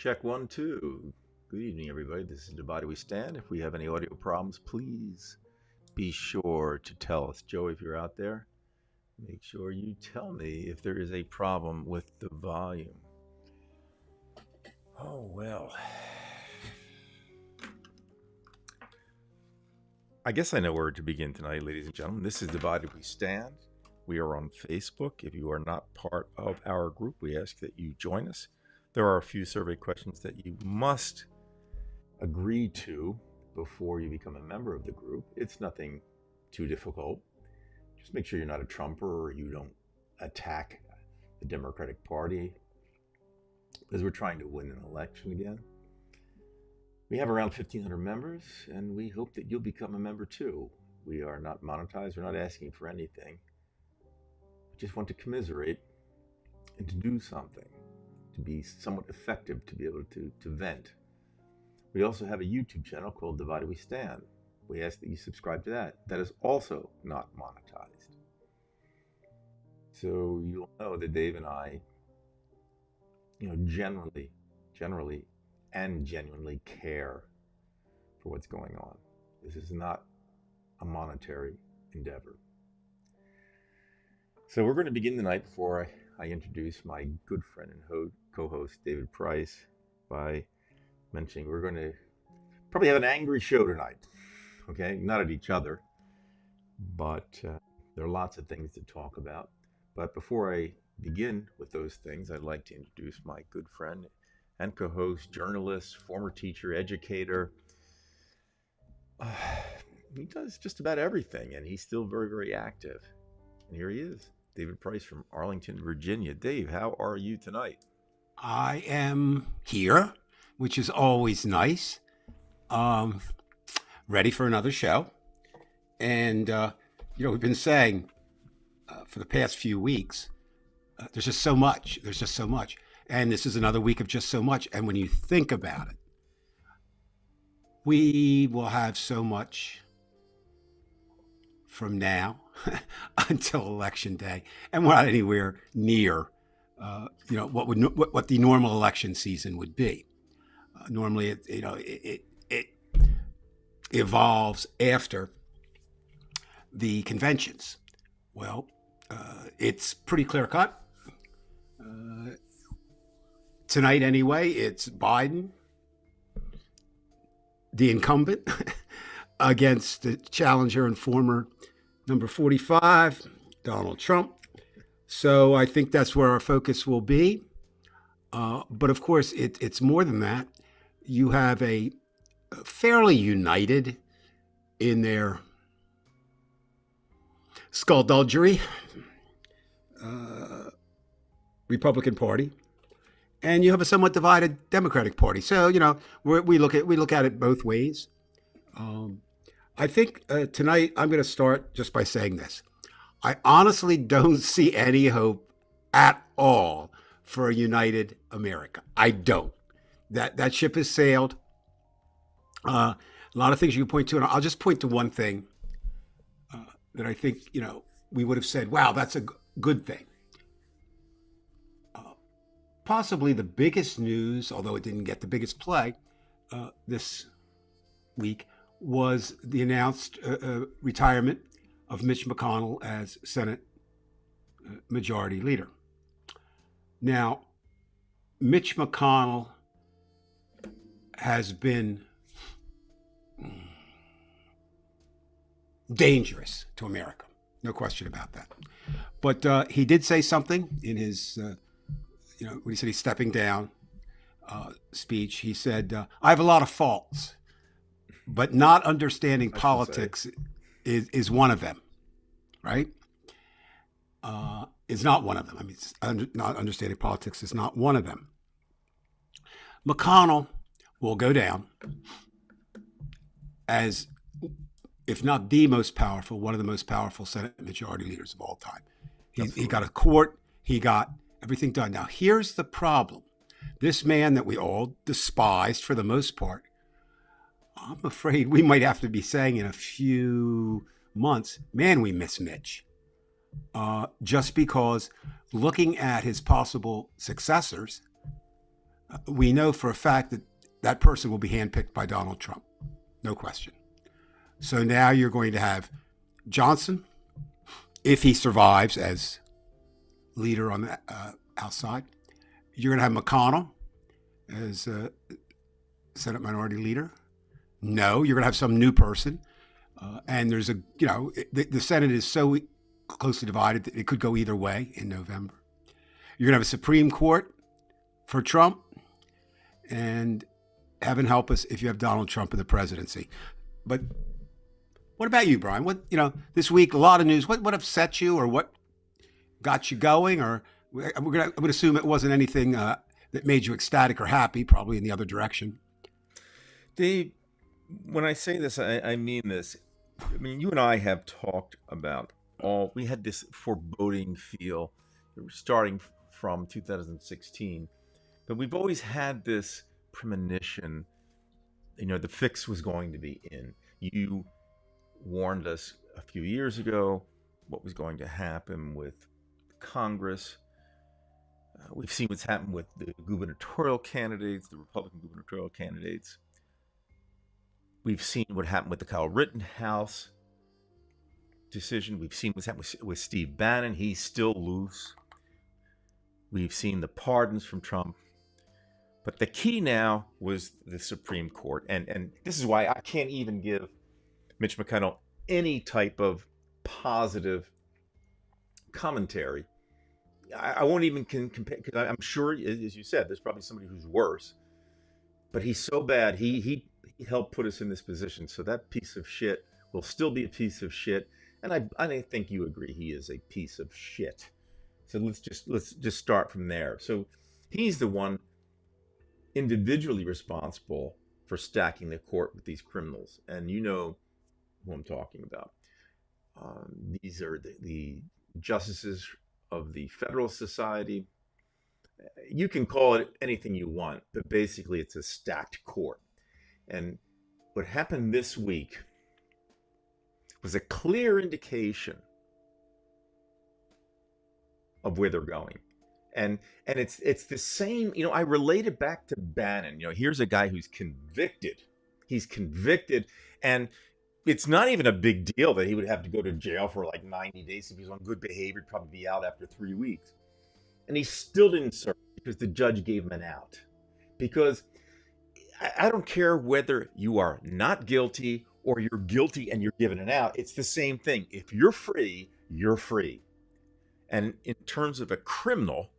Check 1, 2. Good evening, everybody. This is The Body We Stand. If we have any audio problems, please be sure to tell us. Joe, if you're out there, make sure you tell me if there is a problem with the volume. Oh, well. I guess I know where to begin tonight, ladies and gentlemen. This is The Body We Stand. We are on Facebook. If you are not part of our group, we ask that you join us. There are a few survey questions that you must agree to before you become a member of the group. It's nothing too difficult. Just make sure you're not a Trumper or you don't attack the Democratic Party, because we're trying to win an election again. We have around 1,500 members, and we hope that you'll become a member too. We are not monetized. We're not asking for anything. We just want to commiserate and to do something, to be somewhat effective, to be able to vent. We also have a YouTube channel called The Body We Stand. We ask that you subscribe to that. That is also not monetized. So you'll know that Dave and I, generally and genuinely care for what's going on. This is not a monetary endeavor. So we're going to begin tonight before I introduce my good friend and co-host David Price by mentioning we're going to probably have an angry show tonight. Okay, not at each other, but there are lots of things to talk about. But before I begin with those things, I'd like to introduce my good friend and co-host, journalist, former teacher, educator. He does just about everything, and he's still very, very active. And here he is, David Price from Arlington, Virginia. Dave, how are you tonight? I am here, which is always nice. Ready for another show. And, we've been saying for the past few weeks, there's just so much. There's just so much. And this is another week of just so much. And when you think about it, we will have so much from now until Election Day. And we're not anywhere near, what the normal election season would be. Normally, it evolves after the conventions. Well, it's pretty clear cut. Tonight, anyway, it's Biden, the incumbent, against the challenger and former number 45, Donald Trump. So I think that's where our focus will be. But of course, it's more than that. You have a fairly united in their skullduggery Republican Party, and you have a somewhat divided Democratic Party. So we look at it both ways. I think tonight I'm going to start just by saying this: I honestly don't see any hope at all for a united America. I don't. That ship has sailed. A lot of things you can point to, and I'll just point to one thing that I think, we would have said, wow, that's a good thing. Possibly the biggest news, although it didn't get the biggest play this week, was the announced retirement of Mitch McConnell as Senate Majority Leader. Now, Mitch McConnell has been dangerous to America. No question about that. But he did say something in his, when he said he's stepping down speech. He said, I have a lot of faults, but not understanding politics is one of them, right? Is not one of them. I mean, not understanding politics is not one of them. McConnell will go down as, if not the most powerful, one of the most powerful Senate Majority Leaders of all time. He got a court. He got everything done. Now, here's the problem. This man that we all despised for the most part, I'm afraid we might have to be saying in a few months, man, we miss Mitch. Just because looking at his possible successors, we know for a fact that that person will be handpicked by Donald Trump. No question. So now you're going to have Johnson, if he survives as leader on the outside. You're going to have McConnell as Senate Minority Leader. No, you're going to have some new person. And there's the Senate is so closely divided that it could go either way in November. You're going to have a Supreme Court for Trump. And heaven help us if you have Donald Trump in the presidency. But what about you, Brian? What, this week, a lot of news. What upset you, or what got you going? Or I would assume it wasn't anything that made you ecstatic or happy, probably in the other direction. Dave, when I say this, I mean this. I mean, you and I have talked about we had this foreboding feel starting from 2016, but we've always had this premonition, the fix was going to be in. You warned us a few years ago what was going to happen with Congress. We've seen what's happened with the gubernatorial candidates, the Republican gubernatorial candidates. We've seen what happened with the Kyle Rittenhouse decision. We've seen what's happened with Steve Bannon. He's still loose. We've seen the pardons from Trump. But the key now was the Supreme Court. And this is why I can't even give Mitch McConnell any type of positive commentary. I won't even compare, because I'm sure, as you said, there's probably somebody who's worse. But he's so bad, he helped put us in this position. So that piece of shit will still be a piece of shit. And I think you agree he is a piece of shit. So let's just start from there. So he's the one individually responsible for stacking the court with these criminals. And you know who I'm talking about. These are the justices of the Federalist Society. You can call it anything you want, but basically it's a stacked court. And what happened this week was a clear indication of where they're going. And it's the same, I relate it back to Bannon. Here's a guy who's convicted. He's convicted, and it's not even a big deal that he would have to go to jail for like 90 days. If he's on good behavior, he'd probably be out after 3 weeks. And he still didn't serve because the judge gave him an out. Because I don't care whether you are not guilty or you're guilty and you're given an out. It's the same thing. If you're free, you're free. And in terms of a criminal,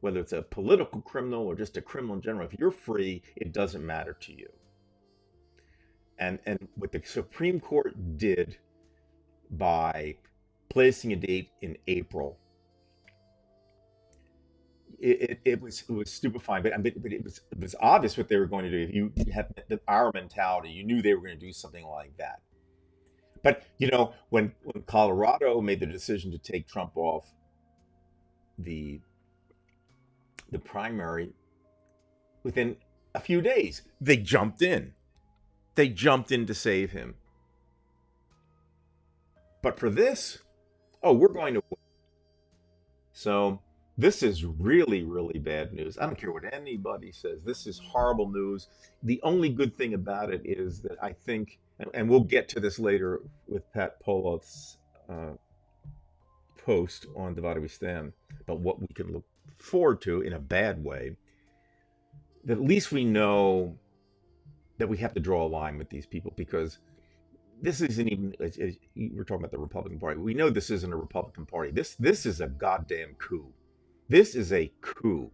whether it's a political criminal or just a criminal in general, if you're free, it doesn't matter to you. And what the Supreme Court did by placing a date in April, it was stupefying. But it was obvious what they were going to do. If you have our mentality, you knew they were going to do something like that. But when Colorado made the decision to take Trump off the primary, within a few days they jumped in. They jumped in to save him. But for this, we're going to win. So this is really, really bad news. I don't care what anybody says. This is horrible news. The only good thing about it is that I think, and we'll get to this later with Pat Poloth's post on Divided We Stand, about what we can look forward to in a bad way, that at least we know that we have to draw a line with these people, because this isn't even, we're talking about the Republican Party. We know this isn't a Republican Party. This is a goddamn coup. This is a coup.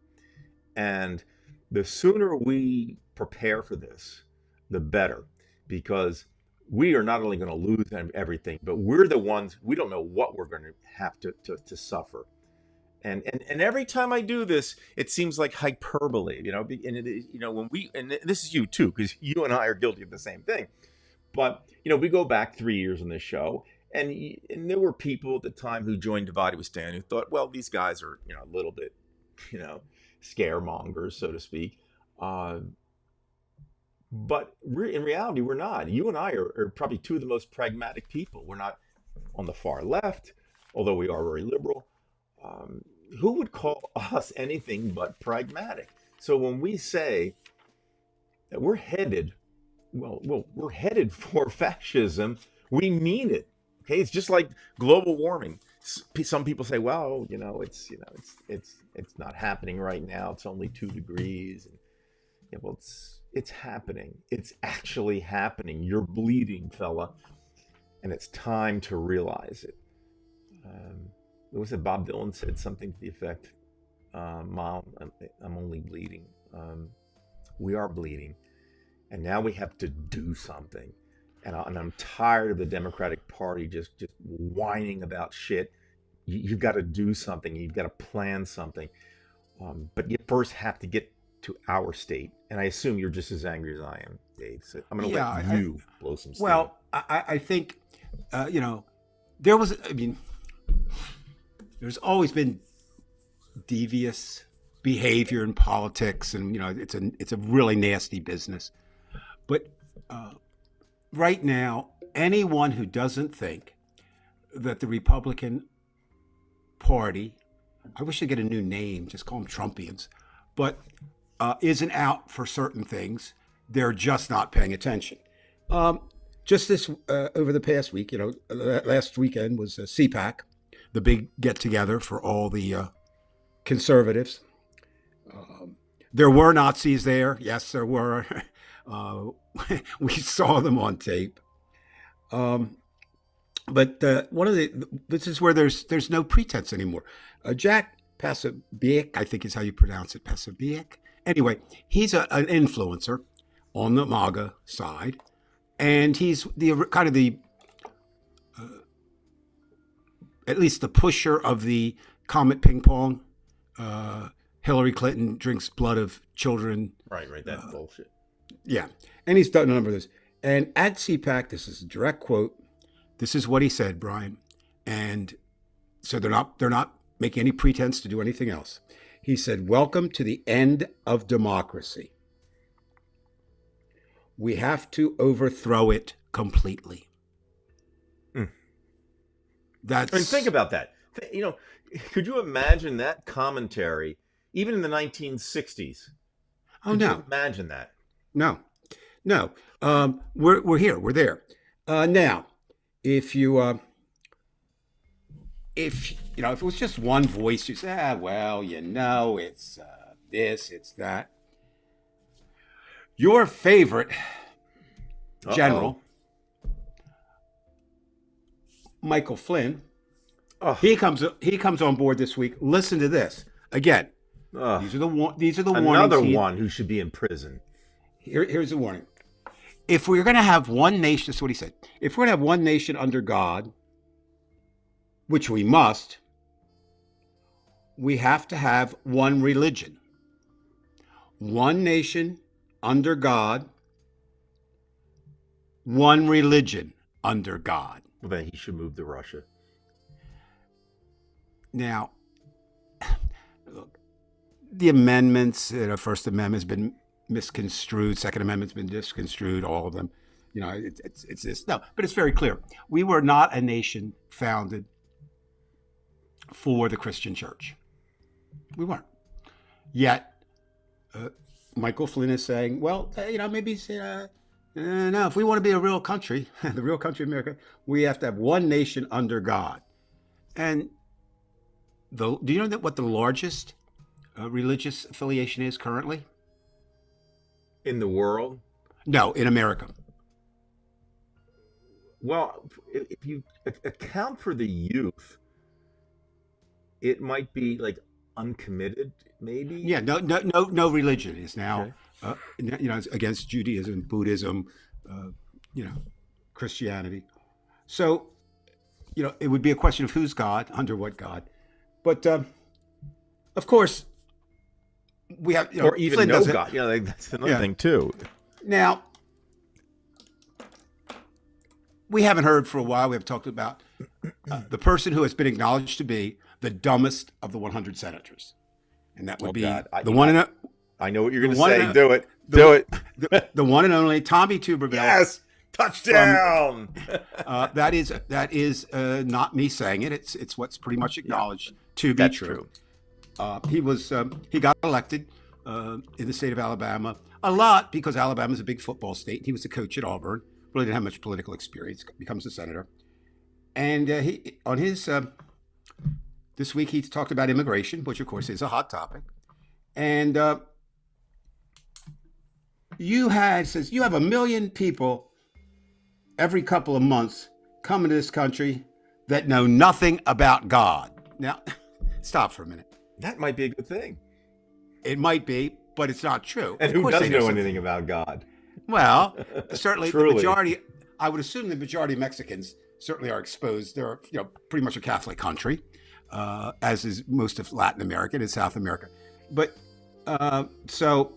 And the sooner we prepare for this, the better, because we are not only going to lose everything, but we're the ones, we don't know what we're going to have to suffer. And every time I do this, it seems like hyperbole, and when and this is you too, because you and I are guilty of the same thing. But, we go back 3 years on this show, and there were people at the time who joined Divided We Stand who thought, well, these guys are, a little bit, scaremongers, so to speak. But in reality, we're not. You and I are probably two of the most pragmatic people. We're not on the far left, although we are very liberal. Who would call us anything but pragmatic? So when we say that we're headed, we're headed for fascism, we mean it. Okay, it's just like global warming. Some people say, well, it's not happening right now. It's only 2 degrees. And, yeah, well, it's happening. It's actually happening. You're bleeding, fella, and it's time to realize it. What was it? Bob Dylan said something to the effect, "Mom, I'm only bleeding." We are bleeding, and now we have to do something. And I'm tired of the Democratic Party just whining about shit. You've got to do something. You've got to plan something. But you first have to get to our state. And I assume you're just as angry as I am, Dave. So I'm going to let you blow some steam. Well, I think, there was, there's always been devious behavior in politics, and it's a really nasty business. But right now, anyone who doesn't think that the Republican Party, I wish they'd get a new name, just call them Trumpians, but isn't out for certain things, they're just not paying attention. Just this over the past week, last weekend was CPAC, the big get together for all the conservatives. There were Nazis there. Yes, there were. We saw them on tape. But this is where there's no pretense anymore. Jack Posobiec, I think is how you pronounce it, Posobiec. Anyway, he's an influencer on the MAGA side, and he's at least the pusher of the Comet Ping Pong. Hillary Clinton drinks blood of children. Right, that bullshit. Yeah, and he's done a number of this. And at CPAC, this is a direct quote. This is what he said, Brian. And so they're not making any pretense to do anything else. He said, "Welcome to the end of democracy. We have to overthrow it completely." And think about that. Could you imagine that commentary even in the 1960s? Oh, no. Could you imagine that? No. We're here. We're there. Now, if it was just one voice, you say, it's this, it's that. Your favorite general, Michael Flynn, he comes on board this week. Listen to this again. These are the warnings. Another one who should be in prison. Here's the warning. If we're going to have one nation, this is what he said. If we're going to have one nation under God, which we must, we have to have one religion. One nation under God, one religion under God. Well, then he should move to Russia. Now, look, the amendments, First Amendment's been misconstrued, Second Amendment's been misconstrued, all of them. It's this. No, but it's very clear. We were not a nation founded for the Christian church. We weren't. Yet, Michael Flynn is saying, well, maybe no, if we want to be a real country, the real country of America, we have to have one nation under God. And do you know what the largest religious affiliation is currently? In the world? No, in America. Well, if you account for the youth, it might be like uncommitted, maybe. Yeah, no religion is now, against Judaism, Buddhism, Christianity. So, it would be a question of who's God, under what God. But of course, we have, or even Flynn no God. That's another thing too. Now, we haven't heard for a while. We have talked about the person who has been acknowledged to be the dumbest of the 100 senators, and that would be the one. I know what you're going to say. Do it. Do it. The one and only Tommy Tuberville. Yes, touchdown. That is not me saying it. It's what's pretty much acknowledged to be true. He got elected in the state of Alabama. A lot because Alabama's a big football state. He was the coach at Auburn. Really didn't have much political experience. Becomes a senator. And he on his this week he talked about immigration, which of course is a hot topic. And says you have 1 million people every couple of months coming to this country that know nothing about God. Now, stop for a minute. That might be a good thing. It might be, but it's not true. And who doesn't know anything about God? Well, certainly Truly. The majority, I would assume the majority of Mexicans certainly are exposed. They're pretty much a Catholic country, as is most of Latin America and South America. But so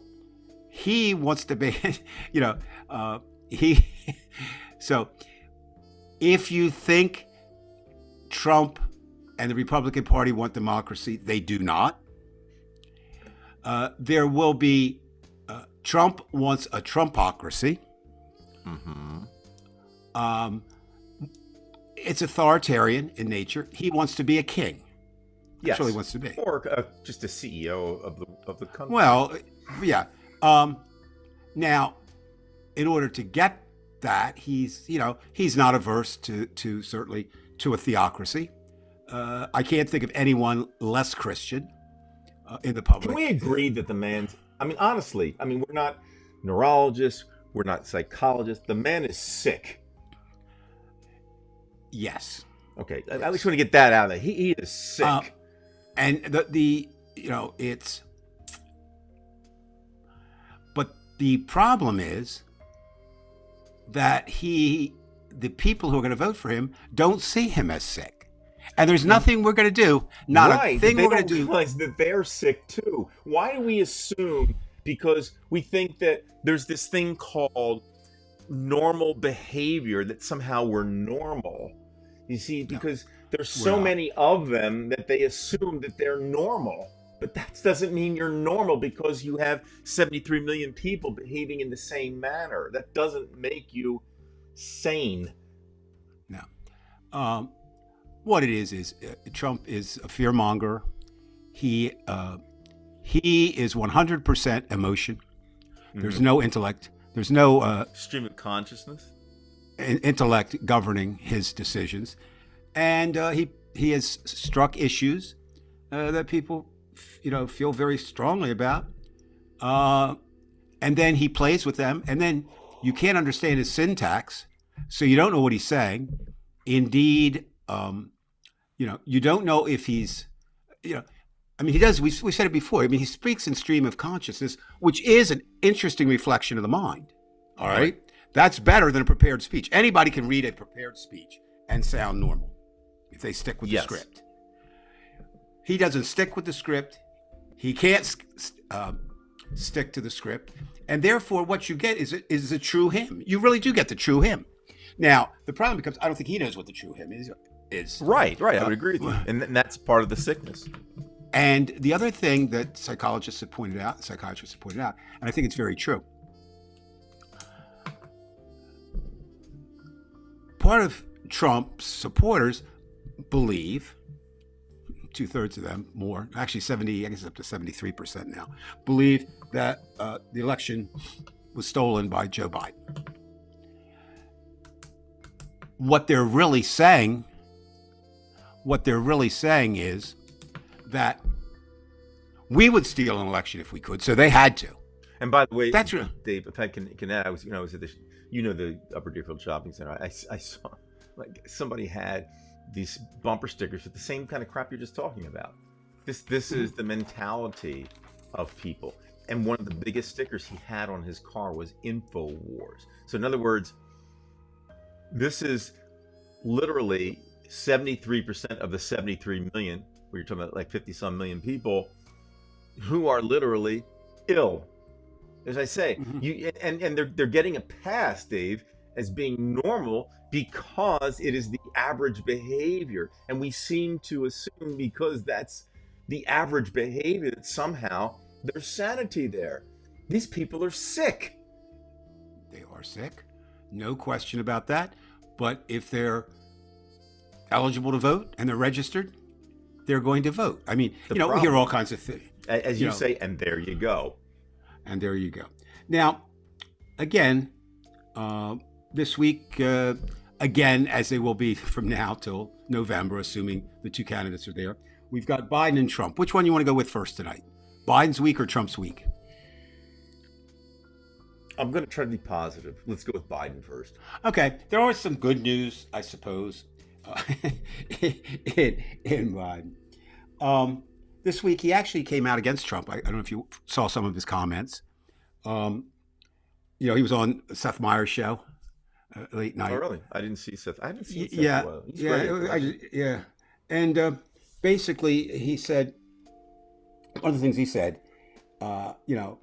he wants to be, so if you think Trump and the Republican Party want democracy, they do not. There will be, Trump wants a Trumpocracy. Mm-hmm. It's authoritarian in nature. He wants to be a king. Yes. That's what he wants to be. Or just a CEO of the country. Well, yeah. Now, in order to get that, he's not averse to certainly to a theocracy. I can't think of anyone less Christian in the public. Can we agree that the man's, honestly, we're not neurologists, we're not psychologists. The man is sick. Yes. Okay. I just want to get that out of there. He is sick. And it's, but the problem is that the people who are going to vote for him don't see him as sick. And there's nothing we're going to do, not a thing we're going to do. Realize that they're sick too. Why do we assume, because we think that there's this thing called normal behavior, that somehow we're normal? You see, because there's so many of them that they assume that they're normal. But that doesn't mean you're normal because you have 73 million people behaving in the same manner. That doesn't make you sane. No. What it is Trump is a fearmonger. He is 100% emotion. There's no intellect. There's no stream of consciousness. Intellect governing his decisions, and he has struck issues that people feel very strongly about, and then he plays with them, and then you can't understand his syntax, so you don't know what he's saying. Indeed, you don't know if he's, he does. We said it before. He speaks in stream of consciousness, which is an interesting reflection of the mind. All right. That's better than a prepared speech. Anybody can read a prepared speech and sound normal if they stick with the script. He doesn't stick with the script. He can't stick to the script. And therefore, what you get is a true him. You really do get the true him. Now, the problem becomes, I don't think he knows what the true him is. Right. I would agree with you. And that's part of the sickness. And the other thing that psychiatrists have pointed out, and I think it's very true, part of Trump's supporters believe, 2/3 of them, more, actually 70, I guess it's up to 73% now, believe that the election was stolen by Joe Biden. What they're really saying is that we would steal an election if we could, so they had to. And by the way, that's true. Dave, if I can add, I was at this, the Upper Deerfield Shopping Center. I saw somebody had these bumper stickers with the same kind of crap you're just talking about. This is the mentality of people. And one of the biggest stickers he had on his car was InfoWars. So in other words, this is literally 73% of the 73 million, where you're talking about like 50 some million people who are literally ill. As I say, and they're getting a pass, Dave, as being normal because it is the average behavior. And we seem to assume because that's the average behavior that somehow there's sanity there. These people are sick. They are sick. No question about that. But if they're eligible to vote and they're registered, they're going to vote. We hear all kinds of things. As You you know, say, and there you go. and there you go. Now, again, uh, this week, again, as they will be from now till November, assuming the two candidates are there, we've got Biden and Trump. Which one you want to go with first tonight? Biden's week or Trump's week? I'm going to try to be positive. Let's go with Biden first. Okay, there are some good news, I suppose, uh, in Biden. Um, this week, he actually came out against Trump. I don't know if you saw some of his comments. Um, he was on Seth Meyers' show late Oh, night. really? I didn't see Seth. I haven't seen Seth in a Yeah, while. He's yeah, great. yeah. And basically, he said one of the things he said. Uh, you know,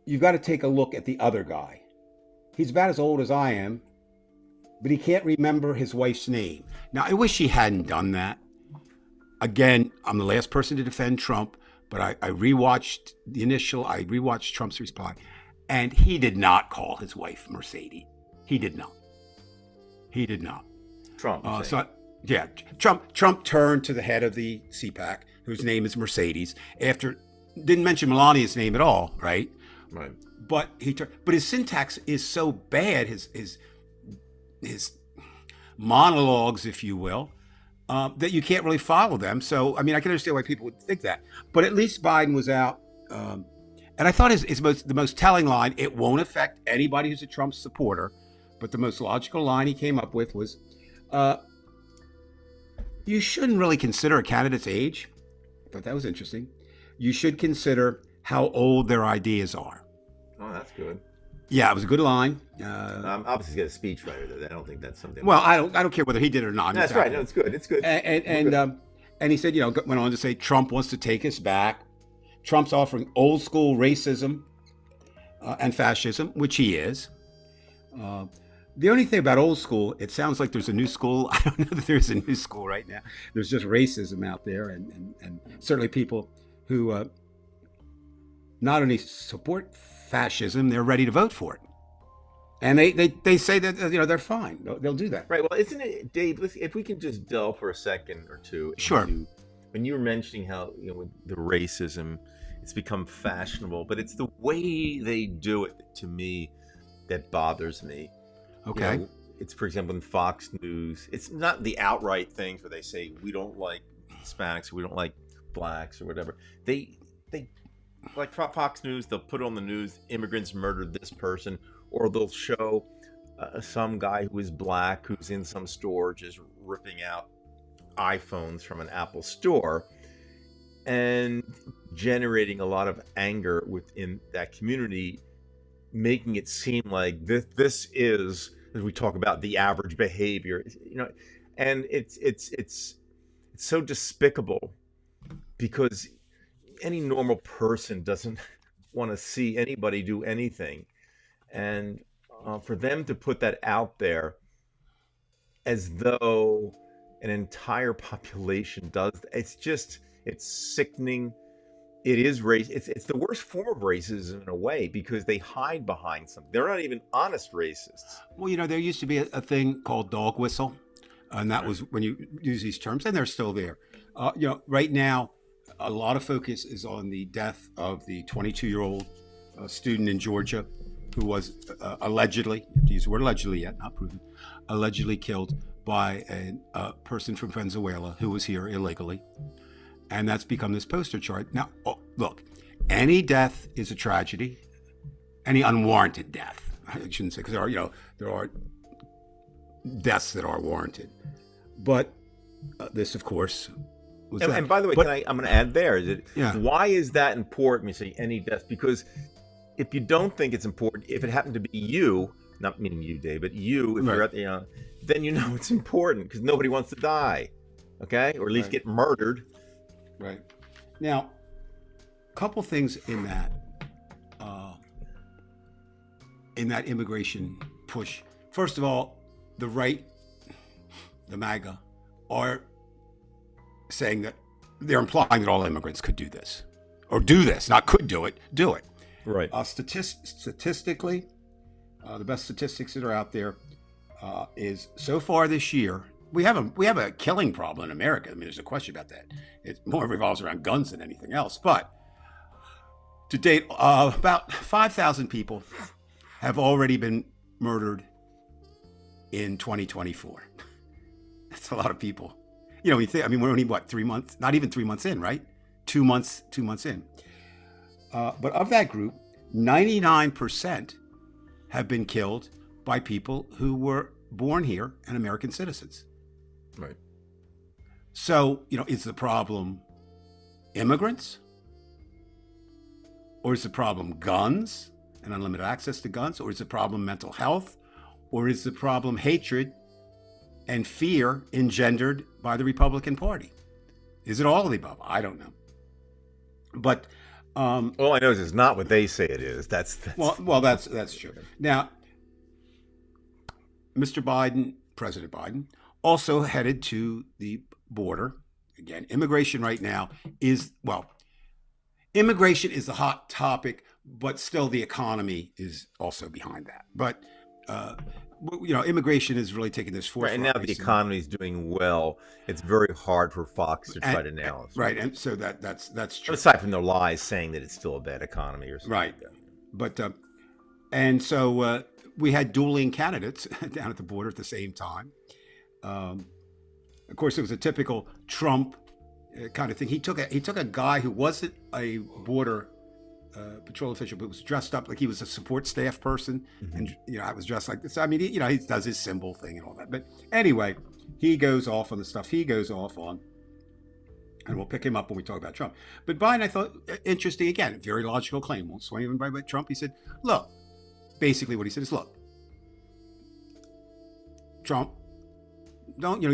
you've got to take a look at the other guy. He's about as old as I am, but he can't remember his wife's name. Now, I wish he hadn't done that. Again, I'm the last person to defend Trump, but I rewatched I rewatched Trump's reply, and he did not call his wife Mercedes. He did not. He did not. Trump. So, yeah, Trump turned to the head of the CPAC, whose name is Mercedes, didn't mention Melania's name at all, right? Right. But but his syntax is so bad, his monologues, if you will, that you can't really follow them. So, I mean, I can understand why people would think that. But at least Biden was out. And I thought the most telling line, it won't affect anybody who's a Trump supporter, but the most logical line he came up with was, you shouldn't really consider a candidate's age. I thought that was interesting. You should consider how old their ideas are. Oh, that's good. Yeah, it was a good line. Obviously, he's got a speechwriter. I don't think that's something. Well, I don't care whether he did it or not. That's right. No, it's good. It's good. And he said, went on to say Trump wants to take us back. Trump's offering old school racism and fascism, which he is. The only thing about old school, it sounds like there's a new school. I don't know that there's a new school right now. There's just racism out there, and certainly people who not only support fascism, they're ready to vote for it. And they say that they're fine. They'll do that. Right. Well, isn't it, Dave? If we can just delve for a second or two. Sure. When you were mentioning how with the racism, it's become fashionable, but it's the way they do it to me that bothers me. Okay. It's, for example, in Fox News, it's not the outright things where they say we don't like Hispanics, or we don't like blacks, or whatever. They like Fox News, they'll put on the news, immigrants murdered this person, or they'll show some guy who is black who's in some store just ripping out iPhones from an Apple store and generating a lot of anger within that community, making it seem like this is, as we talk about, the average behavior, and it's so despicable because any normal person doesn't want to see anybody do anything, and for them to put that out there as though an entire population does, it's sickening. It is race. It's the worst form of racism in a way because they hide behind something. They're not even honest racists. Well, there used to be a thing called dog whistle, and that was when you use these terms, and they're still there. Right now, a lot of focus is on the death of the 22-year-old student in Georgia who was allegedly, you have to use the word allegedly yet, not proven, allegedly killed by a person from Venezuela who was here illegally. And that's become this poster chart. Now, look, any death is a tragedy. Any unwarranted death, I shouldn't say, because there are deaths that are warranted. But this, of course, was and by the way, I'm going to add there that why is that important? You say any death, because if you don't think it's important, if it happened to be you, not meaning you, Dave, but you, if you're at the, then it's important because nobody wants to die, okay, or at least get murdered. Right. Now, a couple things in that immigration push. First of all, the right, the MAGA, are saying that they're implying that all immigrants could do this, or do this, not could do it, do it. Right. Statistically, the best statistics that are out there is so far this year. We have a killing problem in America. I mean, there's a question about that. It more revolves around guns than anything else. But To date, about 5,000 people have already been murdered in 2024. That's a lot of people. You know, when you think, I mean, we're only, what, 3 months? Not even 3 months in, right? 2 months in. But of that group, 99% have been killed by people who were born here and American citizens. Right. So, you know, is the problem immigrants? Or is the problem guns and unlimited access to guns? Or is the problem mental health? Or is the problem hatred and fear engendered by the Republican Party? Is it all of the above? I don't know. But all I know is it's not what they say it is. That's true. Now, Mr. Biden, President Biden, also headed to the border. Again, immigration right now is, well, immigration is the hot topic, but still the economy is also behind that. But, you know, immigration is really taking this forefront. Right, and now the economy is doing well. It's very hard for Fox to try to nail us. Right, and so that's true. Aside from their lies saying that it's still a bad economy or something. Right, but and so we had dueling candidates down at the border at the same time. Of course, it was a typical Trump kind of thing. He took a guy who wasn't a border patrol official, but was dressed up like he was a support staff person, and you know, I was dressed like this. I mean, you know, he does his symbol thing and all that. But anyway, he goes off on the stuff he goes off on, and we'll pick him up when we talk about Trump. But Biden, I thought, interesting again, very logical claim. Won't sway anybody but Trump. He said, look, basically what he said is, look, Trump, don't, you know,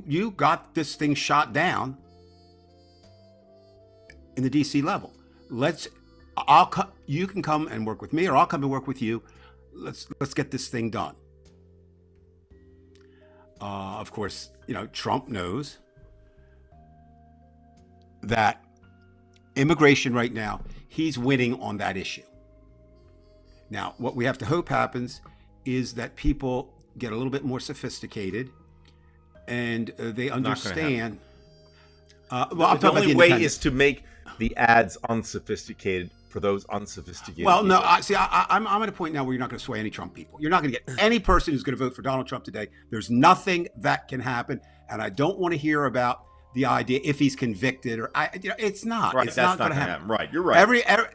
you got this thing shot down in the DC level. You can come and work with me, or I'll come and work with you. Let's get this thing done. Of course, you know, Trump knows that immigration right now, he's winning on that issue. Now, what we have to hope happens is that people get a little bit more sophisticated and they understand. The only way is to make the ads unsophisticated for those unsophisticated. Well, no, I'm at a point now where you're not going to sway any Trump people. You're not going to get any person who's going to vote for Donald Trump today. There's nothing that can happen, and I don't want to hear about the idea if he's convicted or it's not. Right, it's not going to happen. Right, you're right.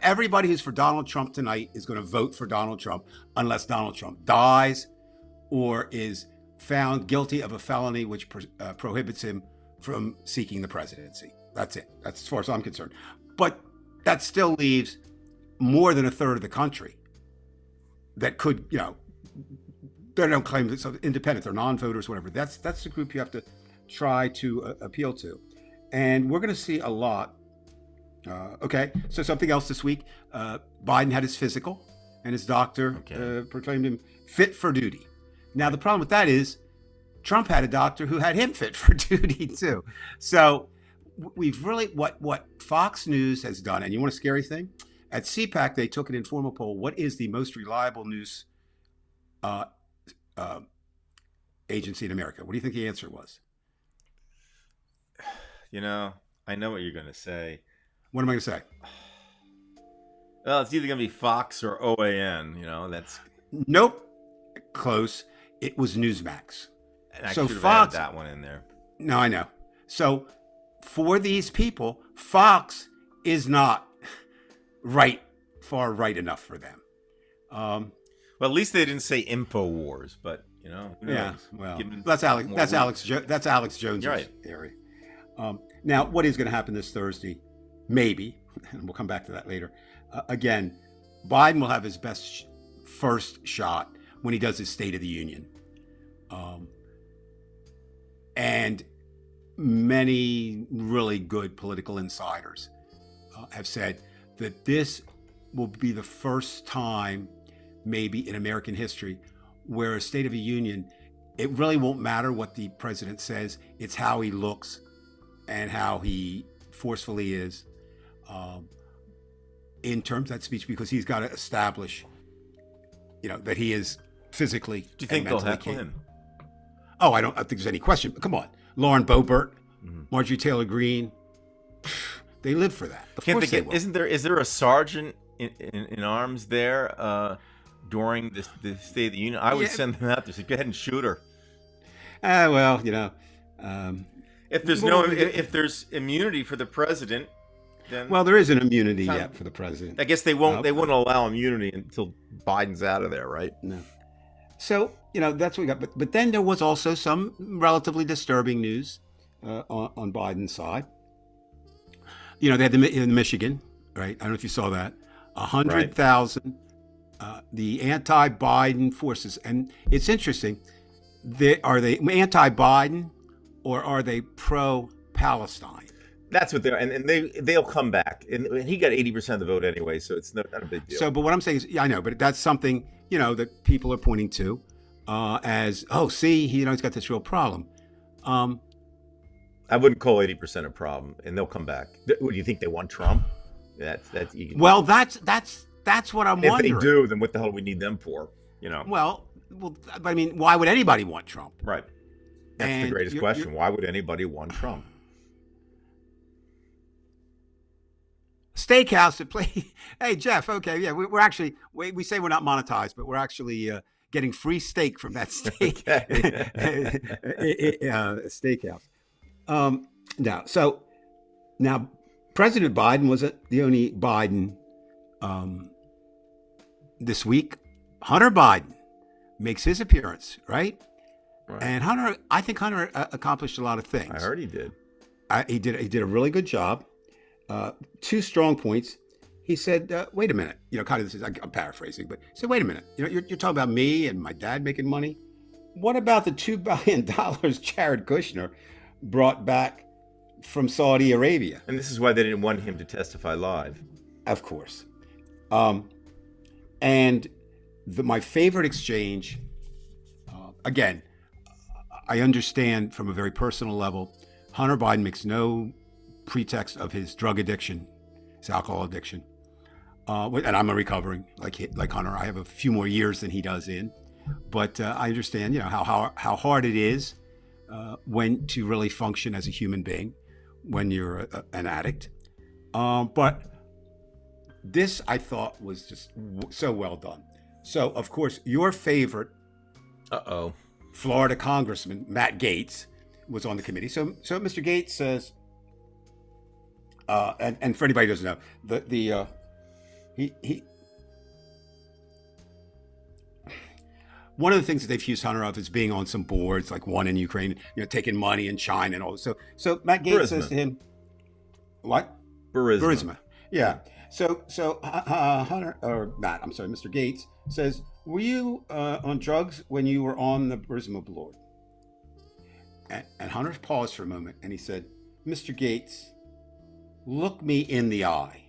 Everybody who's for Donald Trump tonight is going to vote for Donald Trump unless Donald Trump dies or is found guilty of a felony which prohibits him from seeking the presidency. That's it. That's as far as I'm concerned. But that still leaves more than a third of the country that could, you know, they don't claim it's independent. They're non-voters, whatever. That's the group you have to try to appeal to. And we're going to see a lot. Okay, so something else this week. Biden had his physical, and his doctor proclaimed him fit for duty. Now, the problem with that is Trump had a doctor who had him fit for duty, too. So we've really, what Fox News has done, and you want a scary thing? At CPAC, they took an informal poll. What is the most reliable news agency in America? What do you think the answer was? You know, I know what you're going to say. What am I going to say? Well, it's either going to be Fox or OAN. You know, that's... Nope. Close. It was Newsmax. And I so should have Fox, added that one in there. No, I know. So for these people, Fox is not far right enough for them. Well, at least they didn't say InfoWars, but you know, yeah. Well, that's Alex Jones' area. Now, what is going to happen this Thursday? Maybe, and we'll come back to that later. Again, Biden will have his best first shot when he does his State of the Union. And many really good political insiders have said that this will be the first time maybe in American history where a State of the Union, it really won't matter what the president says. It's how he looks and how he forcefully is in terms of that speech, because he's got to establish, you know, that he is physically. Do you think they'll heckle him? Oh, I don't think there's any question. But come on, Lauren Boebert, Marjorie Taylor Greene, They live for that. Of Can't course they they get? will. Is there a sergeant in arms there during the State of the Union? I would Yeah. send them out there. Say, go ahead and shoot her. Well, um, If there's immunity for the president, then well, there isn't immunity yet for the president. I guess they won't. Nope. They won't allow immunity until Biden's out of there, right? No. So that's what we got. But then there was also some relatively disturbing news on Biden's side. They had in Michigan, right? I don't know if you saw that. 100,000. The anti-Biden forces, and it's interesting. Are they anti-Biden or are they pro-Palestine? That's what they're, and they'll come back. And he got 80% of the vote anyway, so it's not a big deal. So, but what I'm saying is, yeah, I know, but that's something that people are pointing to as, oh, see, he's got this real problem. I wouldn't call 80% a problem, and they'll come back. Do you think they want Trump? That's well, that's what I'm wondering. If they do, then what the hell do we need them for? Well, I mean, why would anybody want Trump? Right. That's the greatest question. Why would anybody want Trump? Steakhouse to play. Hey, Jeff. Okay, yeah, we're actually we say we're not monetized, but we're actually getting free steak from that steak steakhouse. Now President Biden wasn't the only Biden this week. Hunter Biden makes his appearance, right? And I think Hunter accomplished a lot of things. I heard he did. He did a really good job. 2 strong points. He said, wait a minute, kind of this is, I'm paraphrasing, but he said, wait a minute, you're talking about me and my dad making money. What about the $2 billion Jared Kushner brought back from Saudi Arabia? And this is why they didn't want him to testify live. Of course. And my favorite exchange, again, I understand from a very personal level, Hunter Biden makes no pretext of his drug addiction, his alcohol addiction. And I'm recovering like Hunter. I have a few more years than he does in. But I understand, how hard it is when to really function as a human being when you're an addict. But this, I thought, was just so well done. So, of course, your favorite Florida Congressman, Matt Gaetz, was on the committee. So Mr. Gaetz says, and for anybody who doesn't know, he one of the things that they've accused Hunter of is being on some boards, like one in Ukraine, taking money in China and all this. So Matt Gaetz says to him, what? Burisma. Yeah. So Hunter, or Matt, I'm sorry, Mr. Gaetz says, were you on drugs when you were on the Burisma board? And Hunter paused for a moment and he said, Mr. Gaetz, look me in the eye.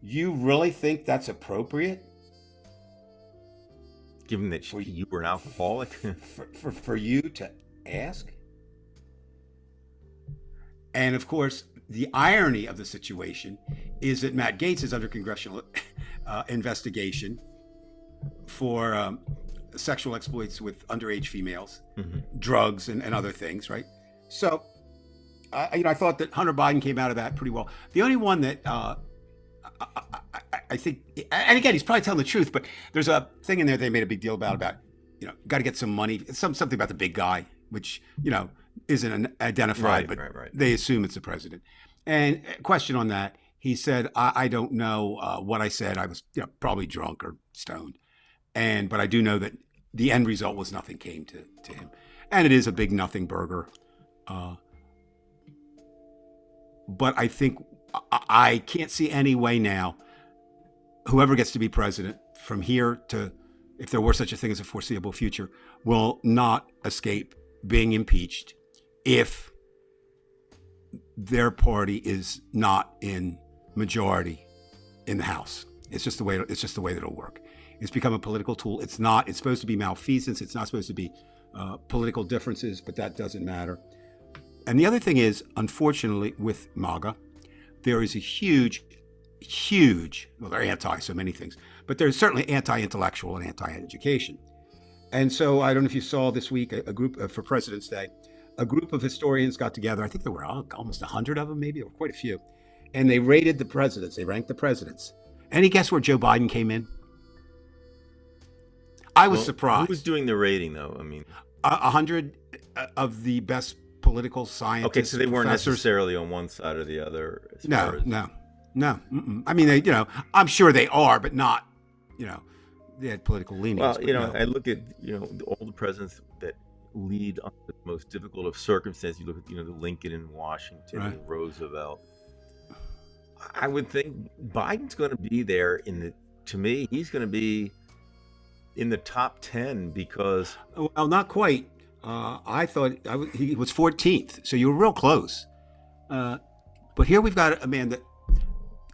You really think that's appropriate? Given that you were an alcoholic? for you to ask? And of course, the irony of the situation is that Matt Gaetz is under congressional investigation for sexual exploits with underage females, drugs, and other things, right? So, I thought that Hunter Biden came out of that pretty well. The only one that I think, and again, he's probably telling the truth, but there's a thing in there they made a big deal about got to get some money, something about the big guy, which, isn't identified, but they assume it's the president. And a question on that, he said, I don't know what I said. I was probably drunk or stoned. But I do know that the end result was nothing came to him. And it is a big nothing burger. But I think I can't see any way now, whoever gets to be president from here to, if there were such a thing as a foreseeable future, will not escape being impeached if their party is not in majority in the House. It's just the way that it'll work. It's become a political tool. It's supposed to be malfeasance. It's not supposed to be political differences, but that doesn't matter. And the other thing is, unfortunately, with MAGA, there is a huge, well, they're anti so many things, but there's certainly anti-intellectual and anti-education. And so I don't know if you saw this week, a group for President's Day, a group of historians got together. I think there were almost 100 of them, maybe, or quite a few. and they rated the presidents. They ranked the presidents. Any guess where Joe Biden came in? I was surprised. Who was doing the rating, though? I mean, 100 of the best political scientists. Okay, so they weren't professors. necessarily on one side or the other. No. Mm-mm. I mean, they, I'm sure they are, but not, they had political leanings. Well, no. I look at, all the presidents that lead under the most difficult of circumstances. You look at, the Lincoln and Washington and Roosevelt. I would think Biden's going to be there to me, he's going to be in the top 10 because... Well, not quite. I thought he was 14th, so you were real close. But here we've got a man that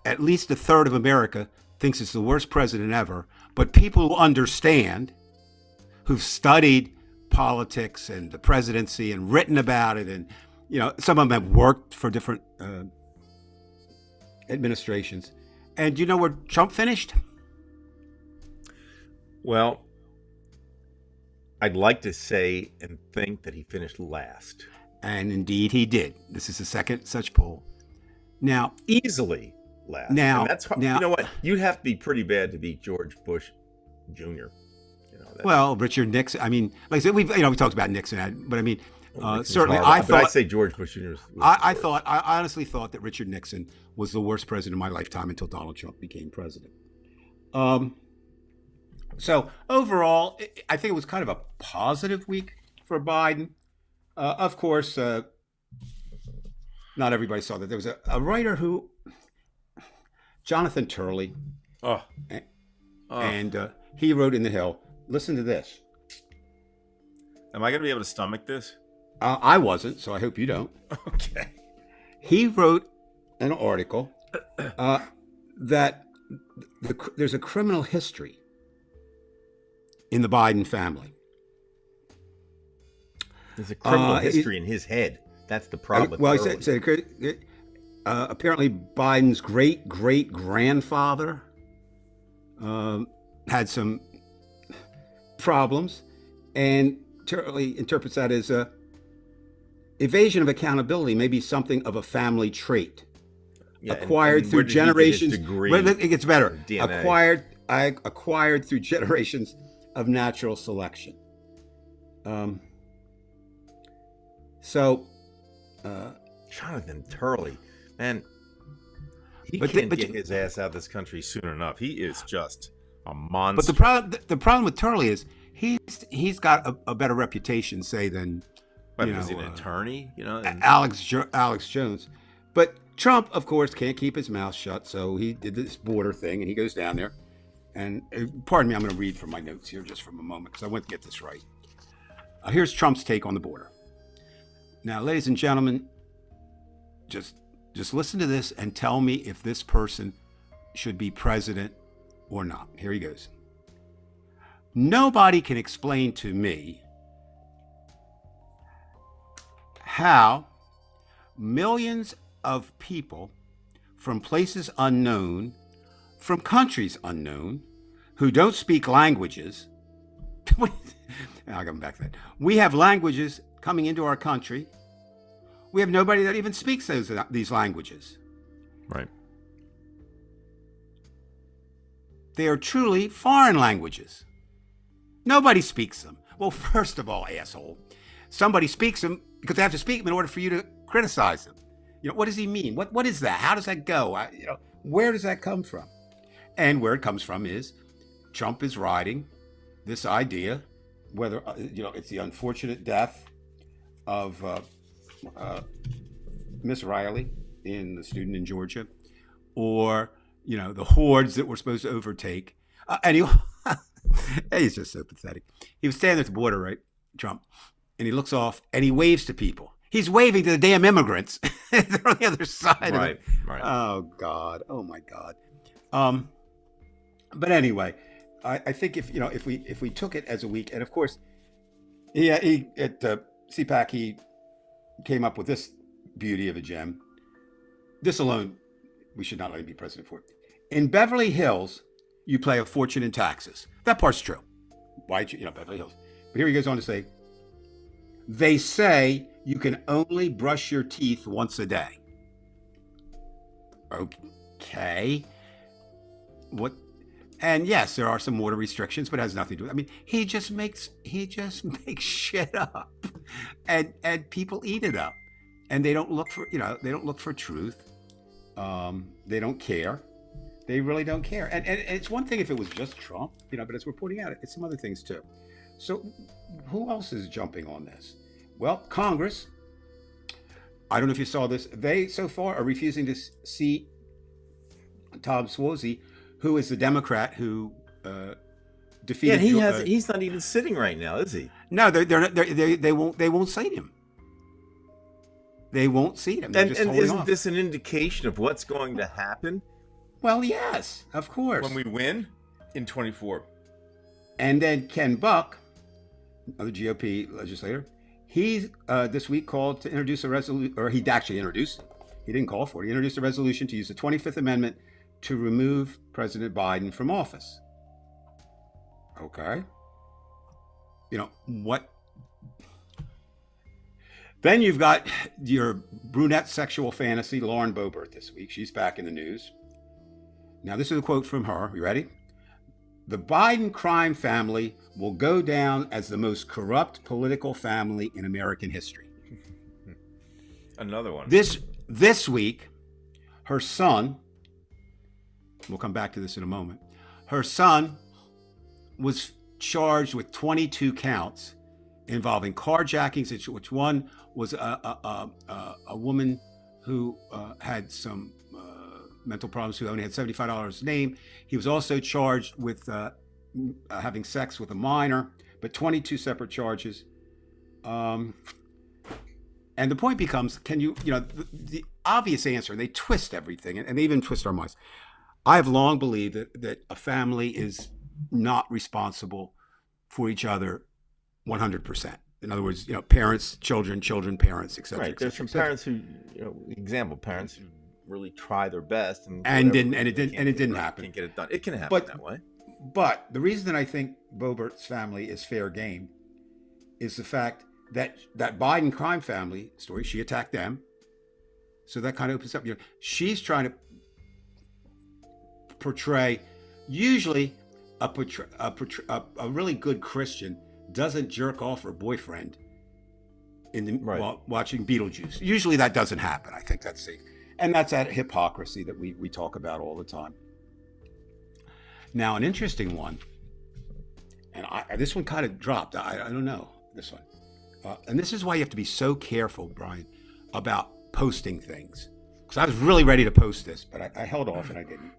at least a third of America thinks is the worst president ever, but people who understand, who've studied politics and the presidency and written about it, and some of them have worked for different administrations. And do you know where Trump finished? Well, I'd like to say and think that he finished last. And indeed he did. This is the second such poll. Now, easily last. Now, and that's hard. You know what? You'd have to be pretty bad to beat George Bush Jr. Well, Richard Nixon. I mean, like I said, we talked about Nixon, but I mean, certainly But I'd say George Bush Jr. I honestly thought that Richard Nixon was the worst president of my lifetime until Donald Trump became president. So overall, I think it was kind of a positive week for Biden. Of course, not everybody saw that. There was a writer who, Jonathan Turley, and he wrote in The Hill, listen to this. Am I going to be able to stomach this? I wasn't, so I hope you don't. Okay. He wrote an article that there's a criminal history in the Biden family. There's a criminal history in his head. That's the problem. Well, he said apparently Biden's great-great-grandfather had some problems, and Turley interprets that as evasion of accountability may be something of a family trait, acquired through generations. It gets better. Acquired through generations of natural selection. Jonathan Turley, man, he can't get his ass out of this country soon enough. He is just a monster. But the problem with Turley is he's got a better reputation, say, than is he an attorney? Alex Jones. But Trump, of course, can't keep his mouth shut, so he did this border thing, and he goes down there. And pardon me, I'm going to read from my notes here just for a moment because I want to get this right. Here's Trump's take on the border. Now, ladies and gentlemen, just listen to this and tell me if this person should be president or not. Here he goes. Nobody can explain to me how millions of people from places unknown, from countries unknown, who don't speak languages. I'll come back to that. We have languages coming into our country. We have nobody that even speaks these languages. Right. They are truly foreign languages. Nobody speaks them. Well, first of all, asshole, somebody speaks them because they have to speak them in order for you to criticize them. What does he mean? What is that? How does that go? Where does that come from? And where it comes from is Trump is riding this idea, whether it's the unfortunate death of Miss Riley, the student in Georgia, or the hordes that we're supposed to overtake. And he's just so pathetic. He was standing at the border, right, Trump, and he looks off and he waves to people. He's waving to the damn immigrants. They're on the other side. Right. Oh God. Oh my God. But anyway, I think if we took it as a week, and of course, he at CPAC he came up with this beauty of a gem. This alone, we should not let him be president for. In Beverly Hills, you pay a fortune in taxes. That part's true. Why, Beverly Hills. But here he goes on to say, they say you can only brush your teeth once a day. Okay. What? And yes, there are some water restrictions, but it has nothing to do. I mean, he just makes shit up, and people eat it up, and they don't look for they don't look for truth. They don't care. They really don't care. And it's one thing if it was just Trump, but as we're pointing out, it's some other things too. So who else is jumping on this? Well, Congress. I don't know if you saw this. They so far are refusing to see Tom Suozzi, who is the Democrat who defeated. Yeah, he's not even sitting right now, is he? No, they won't cite him. They won't seat him. And isn't this an indication of what's going to happen? Well, yes, of course. When we win in 24. And then Ken Buck, another GOP legislator, he this week called to introduce a resolution, or he actually introduced it. He didn't call for it. He introduced a resolution to use the 25th Amendment to remove President Biden from office. Okay. What? Then you've got your brunette sexual fantasy, Lauren Boebert, this week. She's back in the news. Now, this is a quote from her. You ready? The Biden crime family will go down as the most corrupt political family in American history. Another one. This week, her son, we'll come back to this in a moment, her son was charged with 22 counts involving carjackings, which one was a woman who had some mental problems, who only had $75 name. He was also charged with having sex with a minor, but 22 separate charges. And the point becomes, can the obvious answer, they twist everything, and they even twist our minds. I have long believed that a family is not responsible for each other 100%. In other words, parents, children, parents, etc. Right. There's some parents who, parents who really try their best and it didn't happen. Can't get it done. It can happen that way. But the reason I think Boebert's family is fair game is the fact that Biden crime family story, she attacked them, so that kind of opens up. She's trying to portray. Usually, a really good Christian doesn't jerk off her boyfriend while watching Beetlejuice. Usually that doesn't happen. I think that's safe. And that's that hypocrisy that we talk about all the time. Now, an interesting one, and this one kind of dropped. I don't know, this one. And this is why you have to be so careful, Brian, about posting things. Because I was really ready to post this, but I held off and I didn't.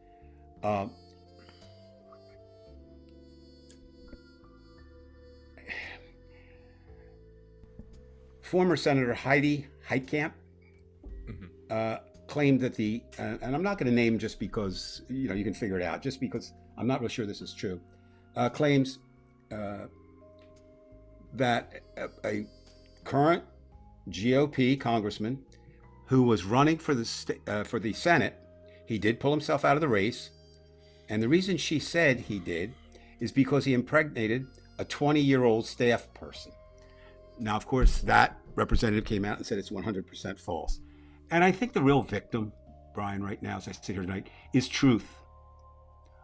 Former Senator Heidi Heitkamp claimed that and I'm not going to name just because, you can figure it out, just because I'm not really sure this is true, claims that a current GOP congressman who was running for the Senate, he did pull himself out of the race. And the reason she said he did is because he impregnated a 20-year-old staff person. Now, of course, that representative came out and said it's 100% false. And I think the real victim, Brian, right now, as I sit here tonight, is truth.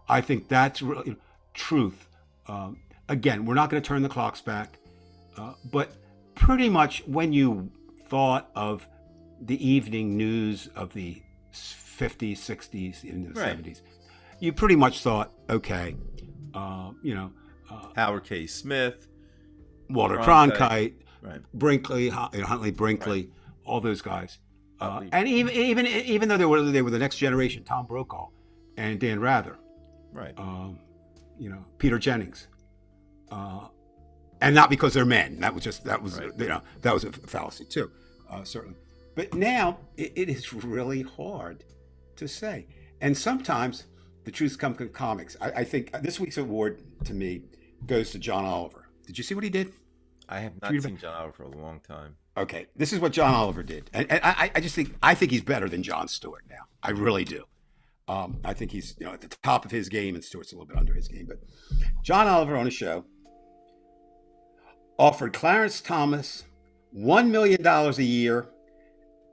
I think that's really truth. Again, we're not going to turn the clocks back, but pretty much when you thought of the evening news of the 50s, 60s, into the 70s, you pretty much thought, okay, Howard K. Smith, Walter Cronkite, Brinkley, Huntley Brinkley, all those guys. And even though they were the next generation, Tom Brokaw and Dan Rather, Peter Jennings, and not because they're men. That was a fallacy too, certainly. But now it is really hard to say, and sometimes the truth comes in comics. I think this week's award to me goes to John Oliver. Did you see what he did? I have not seen John Oliver for a long time. Okay, this is what John Oliver did, and I think he's better than Jon Stewart now. I really do. I think he's at the top of his game, and Stewart's a little bit under his game. But John Oliver on a show offered Clarence Thomas $1 million a year